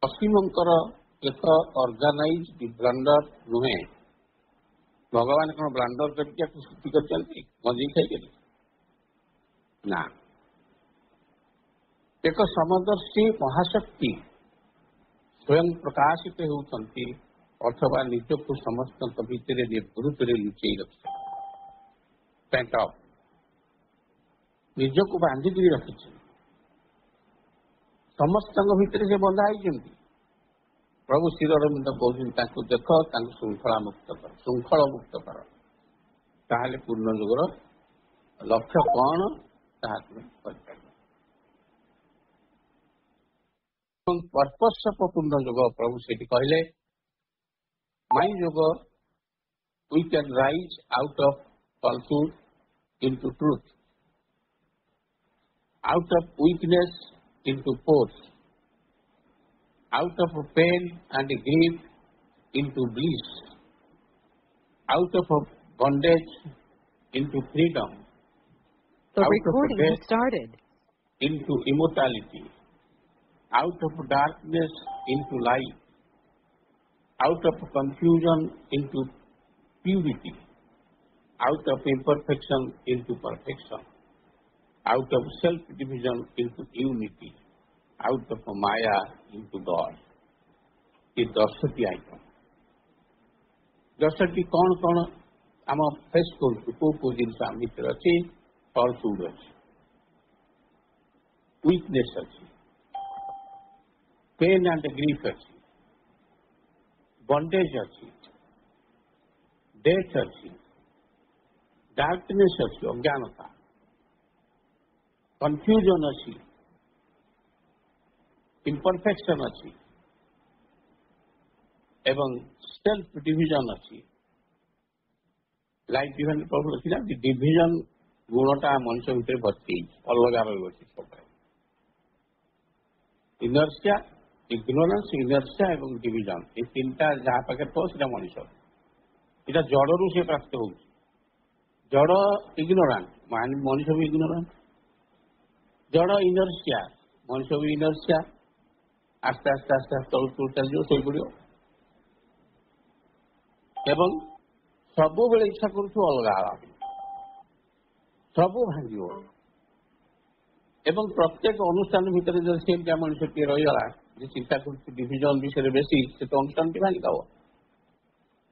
ଅସୀମଙ୍କର ଏକ ଅର୍ଗାନାଇଜ୍ଡ ବ୍ଲଣ୍ଡର ନୁହେଁ। ଭଗବାନ କଣ ବ୍ଲଣ୍ଡର କରିକି ଆକୁ ସୃଷ୍ଟି କରିଛନ୍ତି ମଞ୍ଜି ଖାଇକରି? ନା, ଏକ ସମଦର୍ଶୀ ମହାଶକ୍ତି ସ୍ୱୟଂ ପ୍ରକାଶିତ ହେଉଛନ୍ତି ଅଥବା ନିଜକୁ ସମସ୍ତଙ୍କ ଭିତରେ ନିବୃତ୍ତରେ ଲୁଚେଇ ରଖିଛନ୍ତି। ପେଣ୍ଟ ଅପ୍ ନିଜକୁ ବାନ୍ଧିକିରି ରଖିଛନ୍ତି, ସମସ୍ତଙ୍କ ଭିତରେ ସେ ବନ୍ଧା ହେଇଛନ୍ତି। ପ୍ରଭୁ ଶ୍ରୀଅରବିନ୍ଦ କହୁଛନ୍ତି ତାଙ୍କୁ ଦେଖ, ତାଙ୍କୁ ଶୃଙ୍ଖଳା ମୁକ୍ତ କର, ଶୃଙ୍ଖଳ ମୁକ୍ତ କର, ତାହେଲେ ପୂର୍ଣ୍ଣ ଯୁଗର ଲକ୍ଷ୍ୟ କଣ ତାହା ତୁମେ କରିପାରିବ। ପର୍ପସ୍ ଅଫ୍ ପୂର୍ଣ୍ଣ ଯୁଗ ପ୍ରଭୁ ସେଠି କହିଲେ, ମାଇ ଯୋଗ we can rise out of falsehood into truth, out of weakness into force, out of pain and grief into bliss, out of bondage into freedom, The out recording of has death started. into immortality, out of darkness into light, out of confusion into purity, out of imperfection into perfection, out of self-division into unity, out of Maya into God. ये 10ଟି ଆଇଟମ। 10ଟି କଣ କଣ ଆମ ଫେସ୍ କରୁଛୁ, କୋଉ କୋଉ ଜିନିଷ ଆମ ଭିତରେ ଅଛି? ଫଲ୍ସହୁଡ୍ ଅଛି, ୱିକନେସ୍ ଅଛି, ପେନ୍ ଆଣ୍ଡ ଗ୍ରିଫ୍ ଅଛି, ବଣ୍ଡେଜ୍ ଅଛି, ଡେଥ୍ ଅଛି, ଡାର୍କନେସ୍ ଅଛି, ଅଜ୍ଞାନତା, କନଫ୍ୟୁଜନ ଅଛି, ଇମ୍ପରଫେକ୍ସନ ଅଛି ଏବଂ ସେଲ୍ଫ ଡିଭିଜନ ଅଛି। ଲାଇଫ ଡିଭିଜନ ପ୍ରଭୁ ରଖିନାହାନ୍ତି, ଡିଭିଜନ ଗୁଣଟା ମଣିଷ ଭିତରେ ଭର୍ତ୍ତି ହେଇଛି, ଅଲଗା ରହିଛି ସବୁବେଳେ। ଇନର୍ସିଆ, ଇଗ୍ନୋରାନ୍ସ, ଇନର୍ସିଆ ଏବଂ ଡିଭିଜନ, এই ତିନିଟା ଯାହା ପାଖରେ ଥିବ ସେଟା ମଣିଷ। এটা ଜଡରୁ ସେ ପ୍ରାପ୍ତ ହଉଛି। ଜଡ ଇଗ୍ନୋରାନ୍ସ, ମଣିଷ ବି ଇଗ୍ନୋରାନ୍ସ। ଜଡ ଇନର୍ସିଆ, ମଣିଷ ବି ଇନର୍ସିଆ। ଆସ୍ତେ ଆସ୍ତେ ଆସ୍ତେ ଆସ୍ତେ ତଳକୁ ଚାଲିଯିବ, ଶୋଇପଡିବ ଏବଂ ସବୁବେଳେ ଇଚ୍ଛା କରୁଛୁ ଅଲଗା ହେବା, ସବୁ ଭାଙ୍ଗିବ ଏବଂ ପ୍ରତ୍ୟେକ ଅନୁଷ୍ଠାନ ଭିତରେ ଯଦି ସେମିତିଆ ମଣିଷଟିଏ ରହିଗଲା ଯେ ଚିନ୍ତା କରୁଛି ଡିଭିଜନ ବିଷୟରେ ବେଶୀ, ସେ ତ ଅନୁଷ୍ଠାନଟି ଭାଙ୍ଗିଦେବ।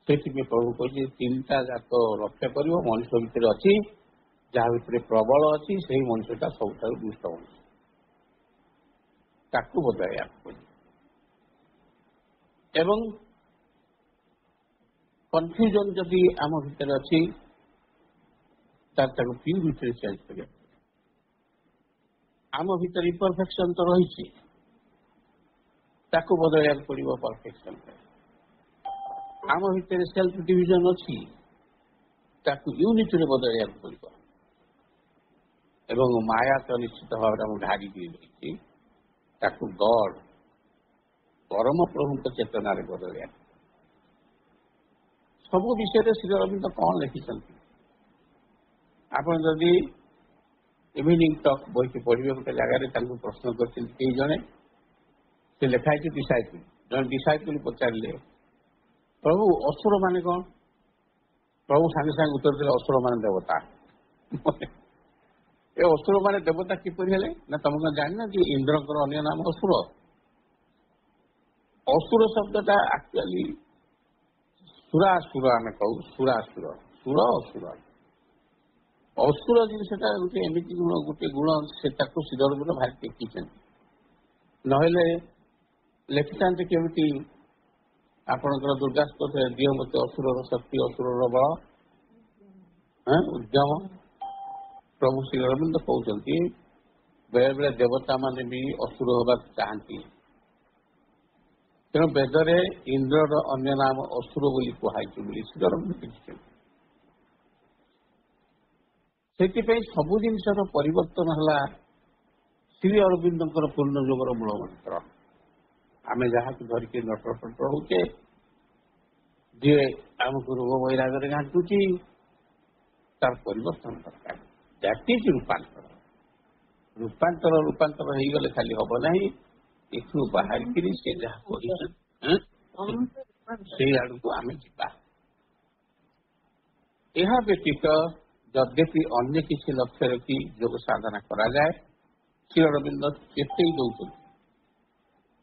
ସେଥିପାଇଁ ପ୍ରଭୁ କହିଛି ତିନିଟା ଯାକ ରକ୍ଷା କରିବ। ମଣିଷ ଭିତରେ ଅଛି, ଯାହା ଭିତରେ ପ୍ରବଳ ଅଛି, ସେଇ ମଣିଷଟା ସବୁଠାରୁ ଦୁଷ୍ଟ ମଣିଷ, ତାକୁ ବଦଳାଇବାକୁ ପଡିବ। ଏବଂ କନଫ୍ୟୁଜନ ଯଦି ଆମ ଭିତରେ ଅଛି, ତାକୁ ପ୍ୟୁରିଟିରେ ଚେଞ୍ଜ କରିବାକୁ ପଡିବ। ଆମ ଭିତରେ ଇମ୍ପରଫେକ୍ସନ ତ ରହିଛି, ତାକୁ ବଦଳାଇବାକୁ ପଡିବ ପରଫେକ୍ସନ। ଆମ ଭିତରେ ସେଲ୍ଫ ଡିଭିଜନ ଅଛି, ତାକୁ ୟୁନିଟିରେ ବଦଳାଇବାକୁ ପଡିବ। ଏବଂ ମାୟା ତ ନିଶ୍ଚିତ ଭାବରେ ଆମକୁ ଢାରିକି ରହିଛି, ତାକୁ ଗଡ ପରମ ପ୍ରଭୁଙ୍କ ଚେତନାରେ ବଦଳିବା। ସବୁ ବିଷୟରେ ଶ୍ରୀ ଅରବିନ୍ଦ କଣ ଲେଖିଛନ୍ତି? ଆପଣ ଯଦି ଇଭିନିଂ ଟକ୍ ବହିଟି ପଢିବେ, ଗୋଟେ ଜାଗାରେ ତାଙ୍କୁ ପ୍ରଶ୍ନ କରିଛନ୍ତି କେହି ଜଣେ, ସେ ଲେଖା ହେଇଛି ଡିସାଇପୁଲ। ଜଣେ ଡିସାଇପୁଲ ପଚାରିଲେ, ପ୍ରଭୁ ଅସୁର ମାନେ କଣ? ପ୍ରଭୁ ସାଙ୍ଗେ ସାଙ୍ଗେ ଉତ୍ତର ଦେଲେ, ଅସୁର ମାନେ ଦେବତା। ଏ ଅସୁର ମାନେ ଦେବତା କିପରି ହେଲେ? ନା ତମେ କଣ ଜାଣିନ ଯେ ଇନ୍ଦ୍ରଙ୍କର ଅନ୍ୟ ନାମ ଅସୁର? ଅସୁର ଶବ୍ଦଟା ଆକ୍ଚୁଆଲି ସୁରାସୁର, ଆମେ କହୁ ସୁରାସୁର, ସୁର ଅସୁର। ଅସୁର ଜିନିଷଟା ଗୋଟେ ଏମିତି ଗୁଣ, ଗୋଟେ ଗୁଣ, ସେ ତାକୁ ଶ୍ରୀ ଅରବିନ୍ଦ ଭାରି ଦେଖିଛନ୍ତି। ନହେଲେ ଲେଖିଥାନ୍ତେ କେମିତି ଆପଣଙ୍କର ଦୁର୍ଗା ସ୍ତୋତ୍ରରେ, ଦିଅ ମତେ ଅସୁରର ଶକ୍ତି, ଅସୁରର ବଳ, ଉଦ୍ୟମ। ପ୍ରଭୁ ଶ୍ରୀ ଅରବିନ୍ଦ କହୁଛନ୍ତି ବେଳେ ବେଳେ ଦେବତା ମାନେ ବି ଅସୁର ହେବାକୁ ଚାହାନ୍ତି। ତେଣୁ ବେଦରେ ଇନ୍ଦ୍ରର ଅନ୍ୟ ନାମ ଅସୁର ବୋଲି କୁହାଯାଇଛି ବୋଲି ଶ୍ରୀ ଅରବିନ୍ଦ ଦେଖିଛନ୍ତି। ସେଥିପାଇଁ ସବୁ ଜିନିଷର ପରିବର୍ତ୍ତନ ହେଲା ଶ୍ରୀ ଅରବିନ୍ଦଙ୍କର ପୂର୍ଣ୍ଣ ଯୋଗର ମୂଳ ମନ୍ତ୍ର। ଆମେ ଯାହାକୁ ଧରିକି ନଟରପଟ ହଉଛେ, ଯିଏ ଆମକୁ ରୋଗ ବୈରାଗରେ ଘାଣ୍ଟୁଛି, ତାର ପରିବର୍ତ୍ତନ ଦରକାର। ଦ୍ୟାଟ୍ ଇଜ୍ ରୂପାନ୍ତର। ରୂପାନ୍ତର ହେଇଗଲେ ଖାଲି ହବ ନାହିଁ, ଏଠୁ ବାହାରିକିରି ସେ ଯାହା କହିଛନ୍ତି ସେଇ ଆଡକୁ ଆମେ ଯିବା। ଏହା ବ୍ୟତୀତ ଯଦ୍ୟପି ଅନ୍ୟ କିଛି ଲକ୍ଷ୍ୟ ରଖି ଯୋଗ ସାଧନା କରାଯାଏ, ଶ୍ରୀ ଅରବିନ୍ଦ ଚେତେଇ ଦଉଛନ୍ତି,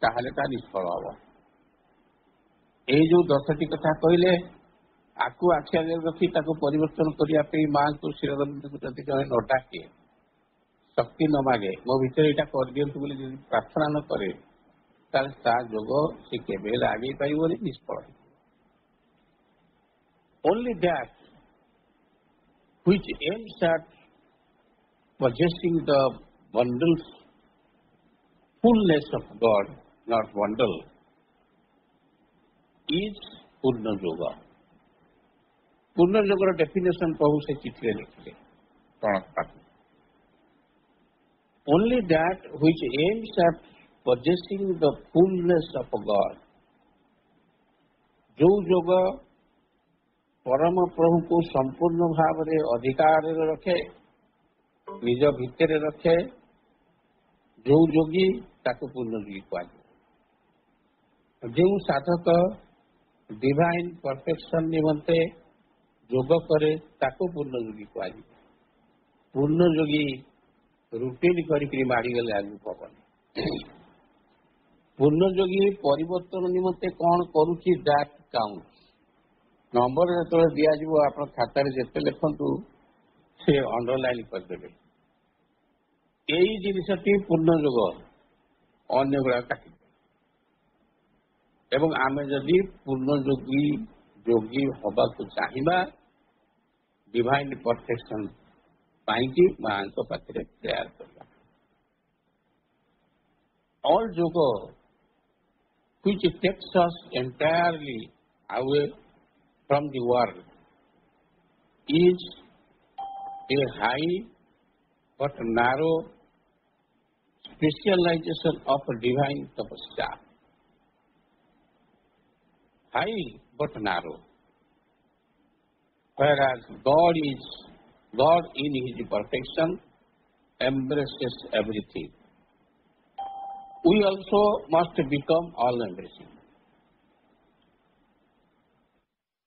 ତାହେଲେ ତା ନିଷ୍ଫଳ ହବ। ଏଇ ଯୋଉ 10ଟି କଥା କହିଲେ, ଆକୁ ଆଖି ଆଗରେ ରଖି ତାକୁ ପରିବର୍ତ୍ତନ କରିବା ପାଇଁ ମାଙ୍କୁ ଶ୍ରୀ ଅରବିନ୍ଦଙ୍କୁ ଯଦି ଜଣେ ନ ଡାକେ, ଶକ୍ତି ନ ମାଗେ, ମୋ ଭିତରେ ଏଇଟା କରିଦିଅନ୍ତୁ ବୋଲି ଯଦି ପ୍ରାର୍ଥନା ନ କରେ, ତାହେଲେ ତା ଯୋଗ ସେ କେବେ ହେଲେ ଆଗେଇ ପାରିବନି, ନିଷ୍ଫଳ ହେବ। Only that which aims at possessing the bundles fullness of God, not bundle, is Purna Yoga. Purna Yoga definition प्रभु से चिट्ठी लिखले Only that which aims at possessing the fullness of God. जो योग परम प्रभु को संपूर्ण भाव में अधिकार रखे, निज भितर रखे, जो योगी ताको पूर्ण योगी कह। जो साधक डिवाइन परफेक्शन निमंते योग करे, ताको पूर्ण योगी कह। पूर्ण योगी रूटीन करी मारी गले आगु पवन। पूर्ण योगी परिवर्तन निमंते कौन करुची, दैट काउंट। नंबर जो दिज्व आप खातार जिते लिखु से अंडरलाइन करदे। यही जिनटी पूर्ण योग अन्य गुड़ा काट। एवं आम जदि पूर्ण योगी हवा को चाहिए, डिवाइन परफेक्शन पाई मां पाखे प्रेयर करवा। ऑल योग which takes us entirely away from the world is a high but narrow specialization of divine tapasya. High but narrow. Whereas God in His perfection embraces everything. We also must become all-embracing.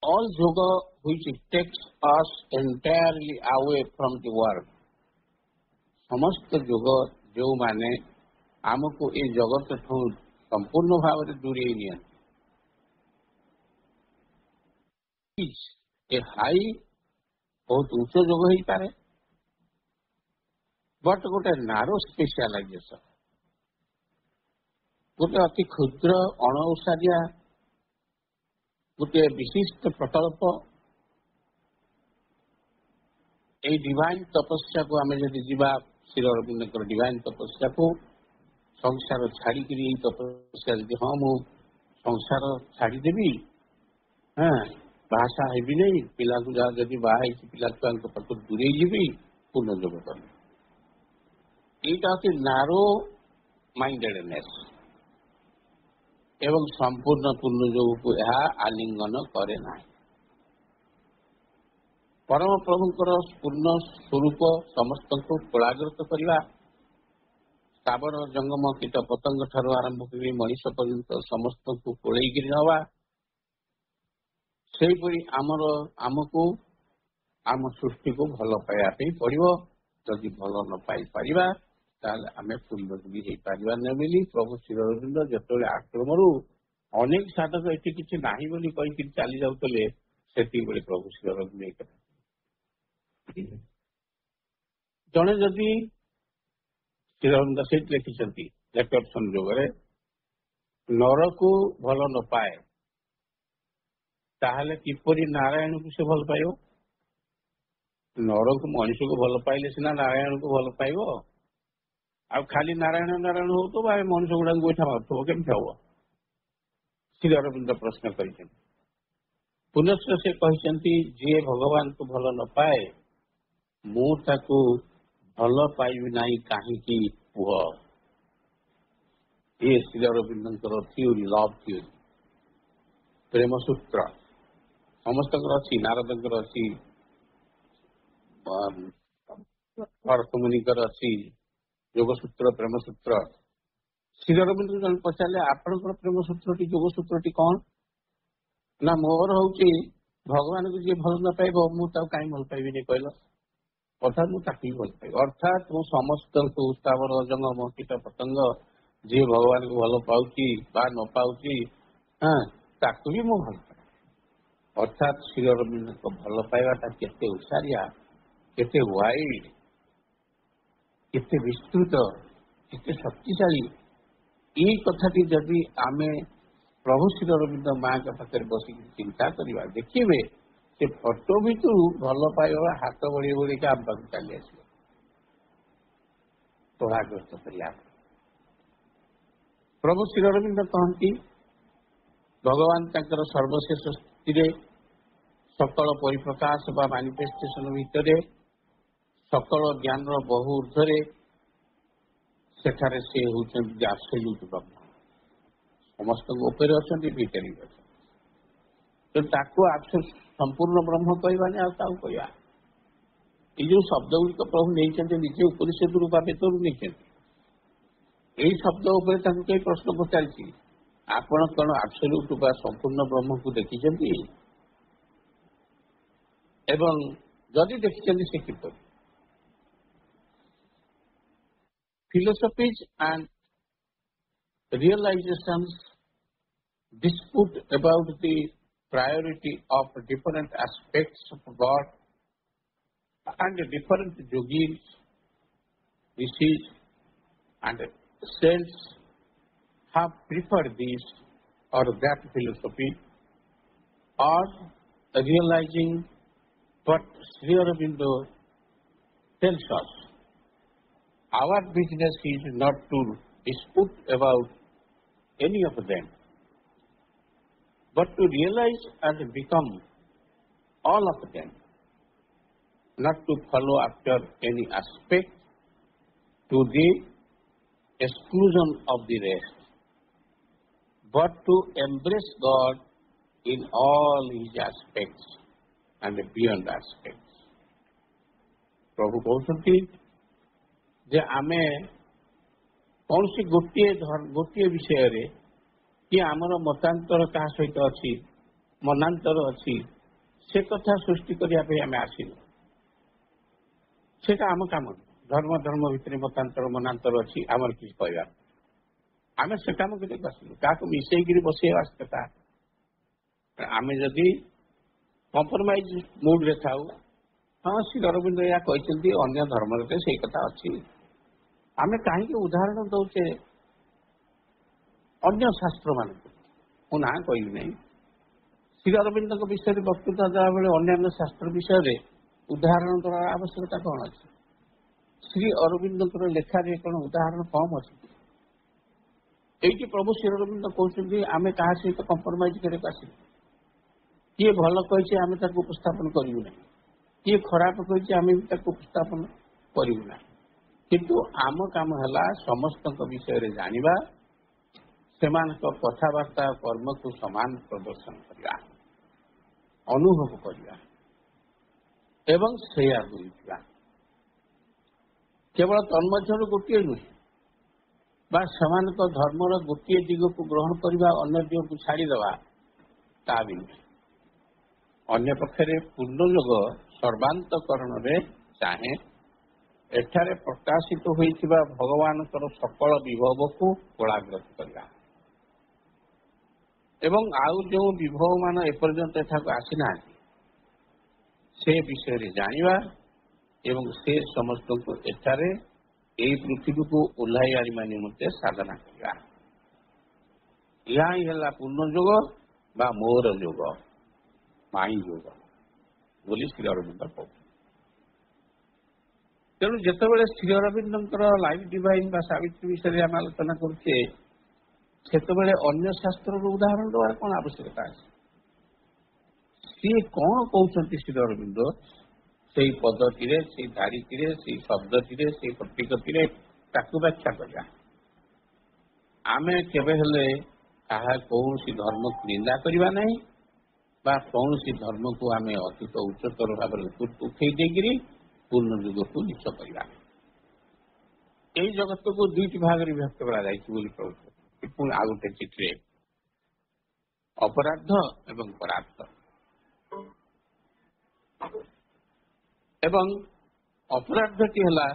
All yoga which takes us entirely away from the world. समस्त योग जो माने आमको ये जगत ठू संपूर्ण भाव में दूरे नियन। ए हाई बहुत उच्च योग ही पारे, बट गोटे नारो स्पेशलाइजेशन, गोटे अति क्षुद्र अणौषादिया गोटे विशिष्ट प्रकल्प, ये डिवाइन तपस्या को आम जब जीवा श्री अरविंद डिवाइन तपस्या को संसार छाड़ी तपस्या जी हाँ मु संसार छाड़देवी, हाँ भाषा है नहीं, पिला जब बाहर पिला छुआ पाख दूरे जी पूर्ण योग कर। এইটা হচ্ছে ନାରୋ ମାଇଣ୍ଡେଡନେସ୍ ଏବଂ ସମ୍ପୂର୍ଣ୍ଣ ପୂର୍ଣ୍ଣ ଯୋଗକୁ ଏହା ଆଲିଙ୍ଗନ କରେ ନାହିଁ। ପରମ ପ୍ରଭୁଙ୍କର ପୂର୍ଣ୍ଣ ସ୍ୱରୂପ ସମସ୍ତଙ୍କୁ କୋଳାଗ୍ରତ କରିବା, ସ୍ଥାବର ଜଙ୍ଗମ କୀଟ ପତଙ୍ଗ ଠାରୁ ଆରମ୍ଭ କରି ମଣିଷ ପର୍ଯ୍ୟନ୍ତ ସମସ୍ତଙ୍କୁ କୋଳେଇକିରି ନେବା, ସେହିପରି ଆମକୁ ଆମ ସୃଷ୍ଟିକୁ ଭଲ ପାଇବା ପାଇଁ ପଡ଼ିବ। ଯଦି ଭଲ ନ ପାଇପାରିବା ତାହେଲେ ଆମେ ପୂର୍ଣ୍ଣଯୋଗୀ ହେଇପାରିବା ନାହିଁ ବୋଲି ପ୍ରଭୁ ଶ୍ରୀ ଅରବିନ୍ଦ ଯେତେବେଳେ ଆଶ୍ରମରୁ ଅନେକ ସାଧକ ଏଠି କିଛି ନାହିଁ ବୋଲି କହିକି ଚାଲି ଯାଉଥିଲେ, ସେତିକିବେଳେ ପ୍ରଭୁ ଶ୍ରୀ ଅରବିନ୍ଦ ଏ କଥା ଜଣେ ଯଦି ଶ୍ରୀ ଅରବିନ୍ଦ ସେଇଠି ଲେଖିଛନ୍ତି ଲେଟର ସଂଯୋଗରେ ନରକୁ ଭଲ ନ ପାଏ ତାହେଲେ କିପରି ନାରାୟଣକୁ ସେ ଭଲ ପାଇବ? ନରକୁ ମଣିଷକୁ ଭଲ ପାଇଲେ ସିନା ନାରାୟଣକୁ ଭଲ ପାଇବ। ଆଉ ଖାଲି ନାରାୟଣ ନାରାୟଣ ହଉଥିବ, ମଣିଷ ଗୁଡାକୁ ଗୋଇଠା ମାରୁଥିବ, କେମିତି ହବ? ଶ୍ରୀ ଅରବିନ୍ଦ ପ୍ରଶ୍ନ କରିଛନ୍ତି। ପୁନଶ୍ଚ ସେ କହିଛନ୍ତି, ଯିଏ ଭଗବାନଙ୍କୁ ଭଲ ନ ପାଏ ମୁଁ ତାକୁ ଭଲ ପାଇବି ନାହିଁ କାହିଁକି କୁହ। ଇଏ ଶ୍ରୀ ଅରବିନ୍ଦଙ୍କର ଥିଓରି, ଲଭ୍ ଥିଓରି, ପ୍ରେମ ସୂତ୍ର ସମସ୍ତଙ୍କର ଅଛି, ନାରଦଙ୍କର ଅଛି, ଭରତମୁନିଙ୍କର ଅଛି ଯୋଗସୂତ୍ର, ପ୍ରେମସୂତ୍ର। ଶ୍ରୀ ଅରବିନ୍ଦ ଜଣେ ପଚାରିଲେ ଆପଣଙ୍କର ପ୍ରେମସୂତ୍ରଟି, ଯୋଗସୂତ୍ରଟି କଣ? ନା ମୋର ହଉଛି ଭଗବାନଙ୍କୁ ଯିଏ ଭଲ ନ ପାଇବ ମୁଁ ତାକୁ କାହିଁ ଭଲ ପାଇବିନି କହିଲ, ଅର୍ଥାତ୍ ମୁଁ ତାକୁ ହିଁ ଭଲ ପାଇବି। ଅର୍ଥାତ୍ ମୁଁ ସମସ୍ତଙ୍କୁ ସ୍ଥାବର ଜଙ୍ଗମ କୀଟ ପତଙ୍ଗ ଯିଏ ଭଗବାନଙ୍କୁ ଭଲ ପାଉଛି ବା ନ ପାଉଛି ତାକୁ ବି ମୁଁ ଭଲ ପାଏ। ଅର୍ଥାତ୍ ଶ୍ରୀ ଅରବିନ୍ଦଙ୍କ ଭଲ ପାଇବାଟା କେତେ ଉସାରିଆ, କେତେ ୱାଇଡ, କେତେ ବିସ୍ତୃତ, କେତେ ଶକ୍ତିଶାଳୀ, ଏଇ କଥାଟି ଯଦି ଆମେ ପ୍ରଭୁ ଶ୍ରୀ ଅରବିନ୍ଦ ମାଙ୍କ ପାଖରେ ବସିକି ଚିନ୍ତା କରିବା, ଦେଖିବେ ସେ ଫଟୋ ଭିତରୁ ଭଲ ପାଇବା ହାତ ବଢ଼େଇ ବଢ଼େଇକି ଆମ ପାଖକୁ ଚାଲି ଆସିବ ତୋଳାଗ୍ରସ୍ତ କରିବା। ପ୍ରଭୁ ଶ୍ରୀ ଅରବିନ୍ଦ କହନ୍ତି ଭଗବାନ ତାଙ୍କର ସର୍ବଶେଷ ସ୍ଥିତିରେ ସକଳ ପରିପ୍ରକାଶ ବା ମାନିଫେଷ୍ଟେସନ ଭିତରେ ସକଳ ଜ୍ଞାନର ବହୁ ଉର୍ଦ୍ଧ୍ୱରେ ସେଠାରେ ସେ ହେଉଛନ୍ତି ଆବସଲ୍ୟୁଟ ବ୍ରହ୍ମ, ସମସ୍ତଙ୍କ ଉପରେ ଅଛନ୍ତି, ଭିତରେ ବି ଅଛନ୍ତି। ତେଣୁ ତାକୁ ସମ୍ପୂର୍ଣ୍ଣ ବ୍ରହ୍ମ କହିବାନି, ଆଉ ତାକୁ କହିବା। ଏଇ ଯୋଉ ଶବ୍ଦ ଗୁଡ଼ିକ ପ୍ରଭୁ ନେଇଛନ୍ତି ନିଜେ ଉପନିଷଦରୁ ବା ବେଦରୁ ନେଇଛନ୍ତି, ଏଇ ଶବ୍ଦ ଉପରେ ତାଙ୍କୁ କେହି ପ୍ରଶ୍ନ ପଚାରିଛି, ଆପଣ କଣ ଆବସଲ୍ୟୁଟ ବା ସମ୍ପୂର୍ଣ୍ଣ ବ୍ରହ୍ମକୁ ଦେଖିଛନ୍ତି? ଏବଂ ଯଦି ଦେଖିଛନ୍ତି ସେ କିପରି? Philosophies and realizations dispute about the priority of different aspects of God, and different yogis, rishis and saints have preferred this or that philosophy or realizing what Sri Aurobindo tells us. Our business is not to dispute about any of them, but to realize and become all of them, not to follow after any aspect to the exclusion of the rest, but to embrace God in all his aspects and beyond aspects. ପ୍ରଭୁ କହୁଛନ୍ତି ଯେ ଆମେ କୌଣସି ଗୋଟିଏ ବିଷୟରେ କି ଆମର ମତାନ୍ତର କାହା ସହିତ ଅଛି, ମନାନ୍ତର ଅଛି, ସେ କଥା ସୃଷ୍ଟି କରିବା ପାଇଁ ଆମେ ଆସିନୁ। ସେଟା ଆମ କାମ। ଧର୍ମ ଭିତରେ ମତାନ୍ତର ମନାନ୍ତର ଅଛି, ଆମର କିଛି କହିବା, ଆମେ ସେ କାମ କରିବାକୁ ଆସିନୁ। କାହାକୁ ମିଶେଇକିରି ବସେଇବା କଥା। ଆମେ ଯଦି କମ୍ପ୍ରମାଇଜ ମୁଡରେ ଥାଉ, ହଁ ଶ୍ରୀ ଅରବିନ୍ଦ ଏହା କହିଛନ୍ତି, ଅନ୍ୟ ଧର୍ମରେ ସେଇ କଥା ଅଛି, ଆମେ କାହିଁକି ଉଦାହରଣ ଦଉଛେ ଅନ୍ୟ ଶାସ୍ତ୍ର ମାନଙ୍କୁ? ମୁଁ ନାଁ କହିବି ନାହିଁ। ଶ୍ରୀ ଅରବିନ୍ଦଙ୍କ ବିଷୟରେ ବକ୍ତୃତା ଦେଲାବେଳେ ଅନ୍ୟାନ୍ୟ ଶାସ୍ତ୍ର ବିଷୟରେ ଉଦାହରଣ ଦେବାର ଆବଶ୍ୟକତା କଣ ଅଛି? ଶ୍ରୀ ଅରବିନ୍ଦଙ୍କର ଲେଖାରେ କଣ ଉଦାହରଣ କମ ଅଛି? ଏଇଠି ପ୍ରଭୁ ଶ୍ରୀ ଅରବିନ୍ଦ କହୁଛନ୍ତି ଆମେ କାହା ସହିତ କମ୍ପ୍ରମାଇଜ କରିବାକୁ ଆସିବୁ। କିଏ ଭଲ କହିଛି ଆମେ ତାକୁ ଉପସ୍ଥାପନ କରିବୁ ନାହିଁ, କିଏ ଖରାପ କହିଛି ଆମେ ବି ତାକୁ ଉପସ୍ଥାପନ କରିବୁ ନାହିଁ। କିନ୍ତୁ ଆମ କାମ ହେଲା ସମସ୍ତଙ୍କ ବିଷୟରେ ଜାଣିବା, ସେମାନଙ୍କ କଥାବାର୍ତ୍ତା କର୍ମକୁ ସମାନ ପ୍ରଦର୍ଶନ କରିବା, ଅନୁଭବ କରିବା ଏବଂ ସେଇଆ ବୁଝିବା। କେବଳ ତନ୍ମଧ୍ୟରୁ ଗୋଟିଏ ନୁହେଁ ବା ସେମାନଙ୍କ ଧର୍ମର ଗୋଟିଏ ଦିଗକୁ ଗ୍ରହଣ କରିବା, ଅନ୍ୟ ଦିଗକୁ ଛାଡ଼ିଦେବା, ତା ବି ନୁହେଁ। ଅନ୍ୟପକ୍ଷରେ ପୂର୍ଣ୍ଣଯୋଗ ସର୍ବାନ୍ତକରଣରେ ଚାହେଁ ଏଠାରେ ପ୍ରକାଶିତ ହୋଇଥିବା ଭଗବାନଙ୍କର ସକଳ ବିଭବକୁ କୋଳାଗ୍ରତ କରିବା ଏବଂ ଆଉ ଯେଉଁ ବିଭବମାନ ଏପର୍ଯ୍ୟନ୍ତ ଏଠାକୁ ଆସିନାହାନ୍ତି ସେ ବିଷୟରେ ଜାଣିବା ଏବଂ ସେ ସମସ୍ତଙ୍କୁ ଏଠାରେ ଏହି ପୃଥିବୀକୁ ଓହ୍ଲାଇ ଆଣିବା ନିମନ୍ତେ ସାଧନା କରିବା। ଏହା ହିଁ ହେଲା ପୂର୍ଣ୍ଣଯୋଗ ବା ମୋର ଯୋଗ, ମାଇଁ ଯୋଗ ବୋଲି ଶ୍ରୀ ଅରବିନ୍ଦ କହୁଛନ୍ତି। ତେଣୁ ଯେତେବେଳେ ଶ୍ରୀ ଅରବିନ୍ଦଙ୍କର ଲାଇଫ ଡିଭାଇନ ବା ସାବିତ୍ରୀ ବିଷୟରେ ଆମେ ଆଲୋଚନା କରୁଛେ, ସେତେବେଳେ ଅନ୍ୟ ଶାସ୍ତ୍ରର ଉଦାହରଣ ଦେବାର କ'ଣ ଆବଶ୍ୟକତା ଅଛି? ସିଏ କ'ଣ କହୁଛନ୍ତି ଶ୍ରୀ ଅରବିନ୍ଦ, ସେଇ ପଦଟିରେ, ସେଇ ଧାଡ଼ିଟିରେ, ସେଇ ଶବ୍ଦଟିରେ, ସେଇ ପ୍ରତୀକଟିରେ ତାକୁ ବ୍ୟାଖ୍ୟା କରିବା। ଆମେ କେବେ ହେଲେ ତାହା କୌଣସି ଧର୍ମକୁ ନିନ୍ଦା କରିବା ନାହିଁ ବା କୌଣସି ଧର୍ମକୁ ଆମେ ଅଧିକ ଉଚ୍ଚତର ଭାବରେ ଉଠେଇ ଦେଇକରି ପୂର୍ଣ୍ଣ ଯୁଗକୁ ନିଚ କରିବା। ଏହି ଜଗତକୁ ଦୁଇଟି ଭାଗରେ ବିଭକ୍ତ କରାଯାଇଛି ବୋଲି କହୁଛନ୍ତି। ପୁଣି ଆଉ ଗୋଟେ ଚିଠିରେ ଅପରାଧ ଏବଂ ପରାର୍ଥ। ଏବଂ ଅପରାଧଟି ହେଲା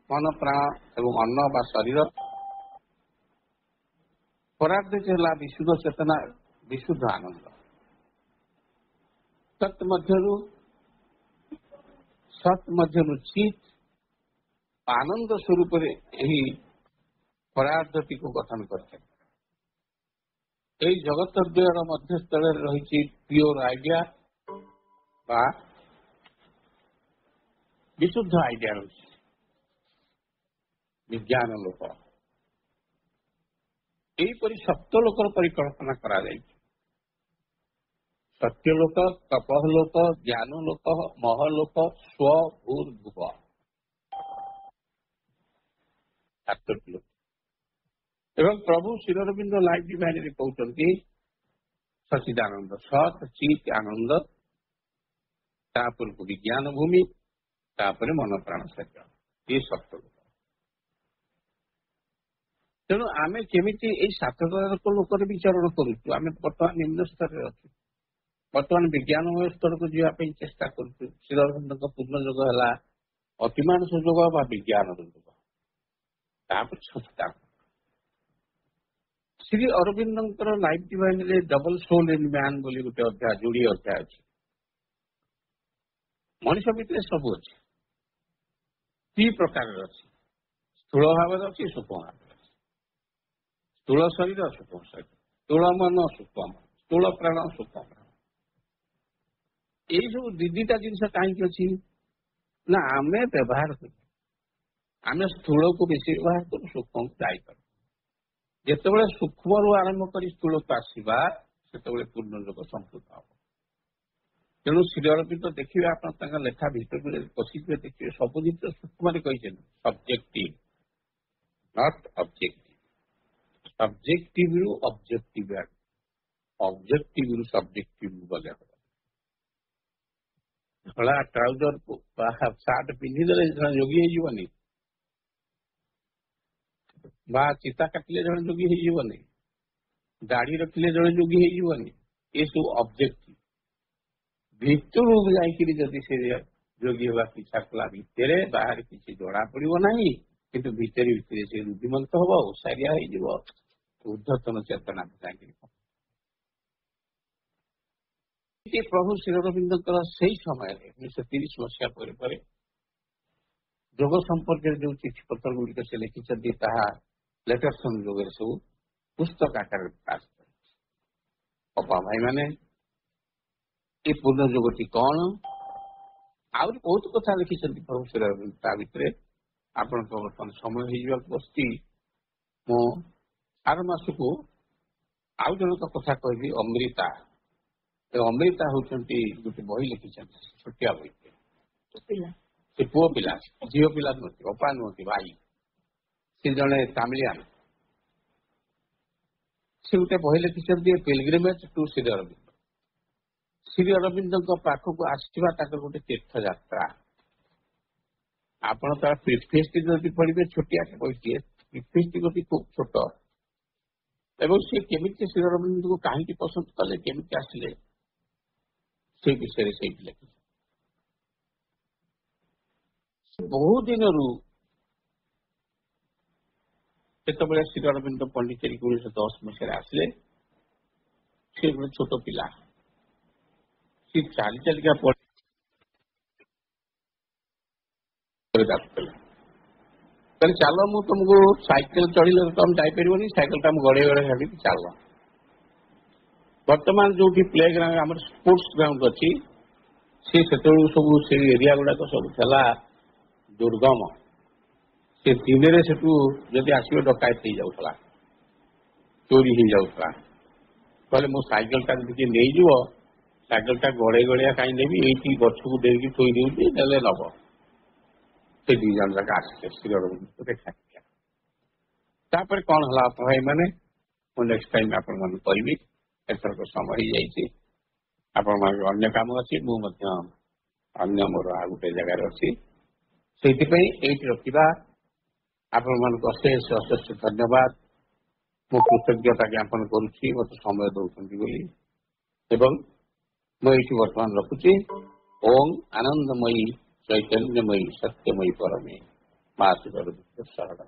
ମନ, ପ୍ରାଣ ଏବଂ ଅନ୍ନ ବା ଶରୀର। ପରାର୍ଥଟି ହେଲା ବିଶୁଦ୍ଧ ଚେତନା, ବିଶୁଦ୍ଧ ଆନନ୍ଦ। ସତ୍ ମଧ୍ୟରୁ ଚିତ୍ ଆନନ୍ଦ ସ୍ୱରୂପରେ ଏହି ପରାର୍ଥଟିକୁ ଗଠନ କରିଛନ୍ତି। ଏହି ଜଗତ ଦ୍ୱୟର ମଧ୍ୟସ୍ଥଳରେ ରହିଛି ପିଓର ଆଇଡିଆ ବା ବିଶୁଦ୍ଧ ଆଇଡିଆ ରହିଛି, ବିଜ୍ଞାନ ଲୋକ। ଏହିପରି ସପ୍ତଲୋକର ପରିକଳ୍ପନା କରାଯାଇଛି। ସତ୍ୟଲୋକ, ତପଃଲୋକ, ଜ୍ଞାନଲୋକ, ମହଲୋକ, ସ୍ୱଭୂର୍ଭୁବ, ସାତଟି ଲୋକ। ଏବଂ ପ୍ରଭୁ ଶ୍ରୀ ଅରବିନ୍ଦ ଲାଇଫ ଡିଭାଇନରେ କହୁଛନ୍ତି ସଚିଦାନନ୍ଦ, ସତ୍ ଚିତ୍ ଆନନ୍ଦ, ତାପରକୁ ବିଜ୍ଞାନ ଭୂମି, ତାପରେ ମନ ପ୍ରାଣ ଶରୀର, ଏ ସପ୍ତଲୋକ। ତେଣୁ ଆମେ କେମିତି ଏଇ 7 ଲୋକରେ ବିଚରଣ କରୁଛୁ? ଆମେ ବର୍ତ୍ତମାନ ନିମ୍ନ ସ୍ତରରେ ଅଛୁ। ବର୍ତ୍ତମାନ ବିଜ୍ଞାନମୟ ସ୍ତରକୁ ଯିବା ପାଇଁ ଚେଷ୍ଟା କରୁଛୁ। ଶ୍ରୀ ଅରବିନ୍ଦଙ୍କ ପୂର୍ଣ୍ଣ ଯୋଗ ହେଲା ଅତିମାନସ ଯୋଗ ବା ବିଜ୍ଞାନର ଯୋଗ, ତାପରେ ସଚିଦାନନ୍ଦ। ଶ୍ରୀ ଅରବିନ୍ଦଙ୍କର ଲାଇଫ ଡିଭାଇନରେ ଡବଲ ସୋଲ ଇନ୍ ମ୍ୟାନ୍ ବୋଲି ଗୋଟେ ଅଧ୍ୟାୟ, ଯୋଡ଼ିଏ ଅଧ୍ୟାୟ ଅଛି। ମଣିଷ ଭିତରେ ସବୁ ଅଛି, 3 ପ୍ରକାରର ଅଛି। ସ୍ଥୂଳ ଭାବରେ ଅଛି, ସୂକ୍ଷ୍ମ ଭାବରେ ଅଛି। ସ୍ଥୂଳ ଶରୀର, ସୂକ୍ଷ୍ମ ଶରୀର, ସ୍ଥୂଳ ମନ, ସୂକ୍ଷ୍ମ ମନ, ସ୍ଥୂଳ ପ୍ରାଣ, ସୂକ୍ଷ୍ମ ପ୍ରାଣ। ଏଇ ସବୁ ଦିଟା ଜିନିଷ କାହିଁକି ଅଛି ନା ଆମେ ବ୍ୟବହାର କରୁ। ଆମେ ସ୍ଥୂଳକୁ ବେଶୀ ବ୍ୟବହାର କରୁ, ସୂକ୍ଷ୍ମକୁ ଯାଇପାରୁ। ଯେତେବେଳେ ସୂକ୍ଷ୍ମରୁ ଆରମ୍ଭ କରି ସ୍ଥୂଳକୁ ଆସିବା, ସେତେବେଳେ ପୂର୍ଣ୍ଣ ଯୋଗ ସମ୍ପୂର୍ଣ୍ଣ ହେବ। ତେଣୁ ଶ୍ରୀ ଅରବିନ୍ଦ ଦେଖିବେ, ଆପଣ ତାଙ୍କ ଲେଖା ଭିତରକୁ ଯଦି ପଶିଯିବେ ଦେଖିବେ ସବୁ ଜିନିଷ ସୂକ୍ଷ୍ମରେ କହିଛନ୍ତି। ସବଜେକ୍ଟିଭ ନଟ୍ ଅବଜେକ୍ଟିଭ, ସବଜେକ୍ଟିଭରୁ ଅବଜେକ୍ଟିଭ, ଅବଜେକ୍ଟିଭରୁ ସବଜେକ୍ଟିଭ ଗଲେ ହେବ। ଧଳା ଟ୍ରାଉଜର ବା ସାର୍ଟ ପିନ୍ଧିଦେଲେ ଜଣେ ଯୋଗୀ ହେଇଯିବନି, ବା ଚିତା କାଟିଲେ ଜଣେ ଯୋଗୀ ହେଇଯିବନି, ଦାଢି ରଖିଲେ ଜଣେ ଯୋଗୀ ହେଇଯିବନି। ଏସବୁ ଅବଜେକ୍ଟିଭ। ଭିତରକୁ ଯାଇକିରି ଯଦି ସେ ଯୋଗୀ ହେବାକୁ ଇଚ୍ଛା କଲା, ଭିତରେ ବାହାରେ କିଛି ଜଣା ପଡିବ ନାହିଁ, କିନ୍ତୁ ଭିତରେ ସେ ରୁଦ୍ଧିମନ୍ତ ହବ, ଓସାରିଆ ହେଇଯିବ, ଉର୍ଦ୍ଧ୍ୱତନ ଚେତନାକୁ ଯାଇକିରି। ପ୍ରଭୁ ଶ୍ରୀ ଅରବିନ୍ଦଙ୍କର ସେଇ ସମୟରେ 1930 ମସିହା ପରେ ଯୋଗ ସମ୍ପର୍କରେ ଯୋଉ ଚିଠିପତ୍ର ଗୁଡ଼ିକ ସେ ଲେଖିଛନ୍ତି, ତାହା ଲେଟର୍ସ ଅନ୍ ଯୋଗରେ ସବୁ ପୁସ୍ତକ ଆକାରରେ ପ୍ରକାଶ କରିଛି। ଅପା ଭାଇମାନେ, ଏ ପୂର୍ଣ୍ଣ ଯୋଗଟି କ'ଣ? ଆହୁରି ବହୁତ କଥା ଲେଖିଛନ୍ତି ପ୍ରଭୁ ଶ୍ରୀ ଅରବିନ୍ଦ। ତା ଭିତରେ ଆପଣଙ୍କ ବର୍ତ୍ତମାନ ସମୟ ହେଇଯିବାକୁ ବସିଛି। ମୁଁ ଆର ମାସକୁ ଆଉ ଜଣଙ୍କ କଥା କହିବି, ଅମୃତା। ଅମୃତା ହେଉଛନ୍ତି ଗୋଟେ ବହି ଲେଖିଛନ୍ତି, ଛୋଟିଆ ବହି। ସେ ପୁଅ ପିଲା ଝିଅ ପିଲା ନୁହନ୍ତି, ଅପା ନୁହନ୍ତି, ଭାଇ। ସେ ଜଣେ ତାମିଲିଆନ। ସେ ଗୋଟେ ବହି ଲେଖିଛନ୍ତି ପିଲଗ୍ରିମେଜ ଟୁ ଶ୍ରୀ ଅରବିନ୍ଦ। ଶ୍ରୀ ଅରବିନ୍ଦଙ୍କ ପାଖକୁ ଆସିବା ତାଙ୍କର ଗୋଟେ ତୀର୍ଥଯାତ୍ରା। ଆପଣ ତାର ପ୍ରିଫେସ୍ ଯଦି ପଢିବେ, ଛୋଟିଆ ବହିଟିଏ, ପ୍ରିଫେସ୍ ଗୋଟି ଖୁବ ଛୋଟ, ଏବଂ ସେ କେମିତି ଶ୍ରୀ ଅରବିନ୍ଦଙ୍କୁ କାହିଁକି ପସନ୍ଦ କଲେ, କେମିତି ଆସିଲେ, ସେ ବିଷୟରେ ସେଇଠି ଲେଖିছে। ବହୁ ଦିନରୁ ଯେତେବେଳେ ଶ୍ରୀ ଅରବିନ୍ଦ ପଣ୍ଡିଚେରୀ 1910 ମସିହାରେ ଆସିଲେ, ସେ ଗୋଟେ ଛୋଟ ପିଲା, ସେ ଚାଲି ଚାଲିକା କହିଲେ ଚାଲ ମୁଁ ତୁମକୁ ସାଇକେଲ ଚଢିଲେ ତମେ ଯାଇପାରିବନି, ସାଇକେଲଟା ମୁଁ ଗଡେଇ ଗଡେଇ ଭାବିକି ଚାଲ। ବର୍ତ୍ତମାନ ଯୋଉଠି ପ୍ଲେ ଗ୍ରାଉଣ୍ଡ ଆମର ସ୍ପୋର୍ଟସ ଗ୍ରାଉଣ୍ଡ ଅଛି, ସେ ସେତେବେଳକୁ ସବୁ ସେଇ ଏରିଆ ଗୁଡାକ ସବୁ ଥିଲା ଦୁର୍ଗମ। ସେ ଦିନରେ ସେଠୁ ଯଦି ଆସିବ ଡକାୟତ ହେଇଯାଉଥିଲା, ଚୋରି ହେଇଯାଉଥିଲା। କହିଲେ ମୋ ସାଇକେଲଟା ଟିକେ ନେଇଯିବ, ସାଇକେଲଟା ଗଡେଇ ଗଡିଆ କାହିଁ ନେବି, ଏଇଠି ଗଛକୁ ଦେଇକି ଥୋଇ ଦେଉଛି, ନେଲେ ନବ। ସେ 2 ଜଣ ଯାକ ଆସିଲେ ଶ୍ରୀ ଅରବିନ୍ଦଙ୍କୁ ଦେଖା। ତାପରେ କଣ ହେଲା ଭାଇମାନେ, ମୁଁ ନେକ୍ସଟ ଟାଇମ ଆପଣମାନଙ୍କୁ କହିବି। ଏଥରକ ସମୟ ହେଇଯାଇଛି, ଆପଣମାନଙ୍କ ଅନ୍ୟ କାମ ଅଛି, ମୁଁ ମଧ୍ୟ ଅନ୍ୟ ମୋର ଆଉ ଗୋଟେ ଜାଗାରେ ଅଛି, ସେଇଥିପାଇଁ ଏଇଠି ରଖିବା। ଆପଣମାନଙ୍କୁ ଅଶେଷ ଅଶେଷ ଧନ୍ୟବାଦ। ମୁଁ କୃତଜ୍ଞତା ଜ୍ଞାପନ କରୁଛି ମୋତେ ସମୟ ଦେଉଛନ୍ତି ବୋଲି, ଏବଂ ମୁଁ ଏଇଠି ବର୍ତ୍ତମାନ ରଖୁଛି। ଓಂ ଆନନ୍ଦମୟୀ ଚୈତନ୍ୟମୟୀ ସତ୍ୟମୟୀ ପରମେ ମା ଶ୍ରୀ ଅରବିନ୍ଦ ଶରଣ।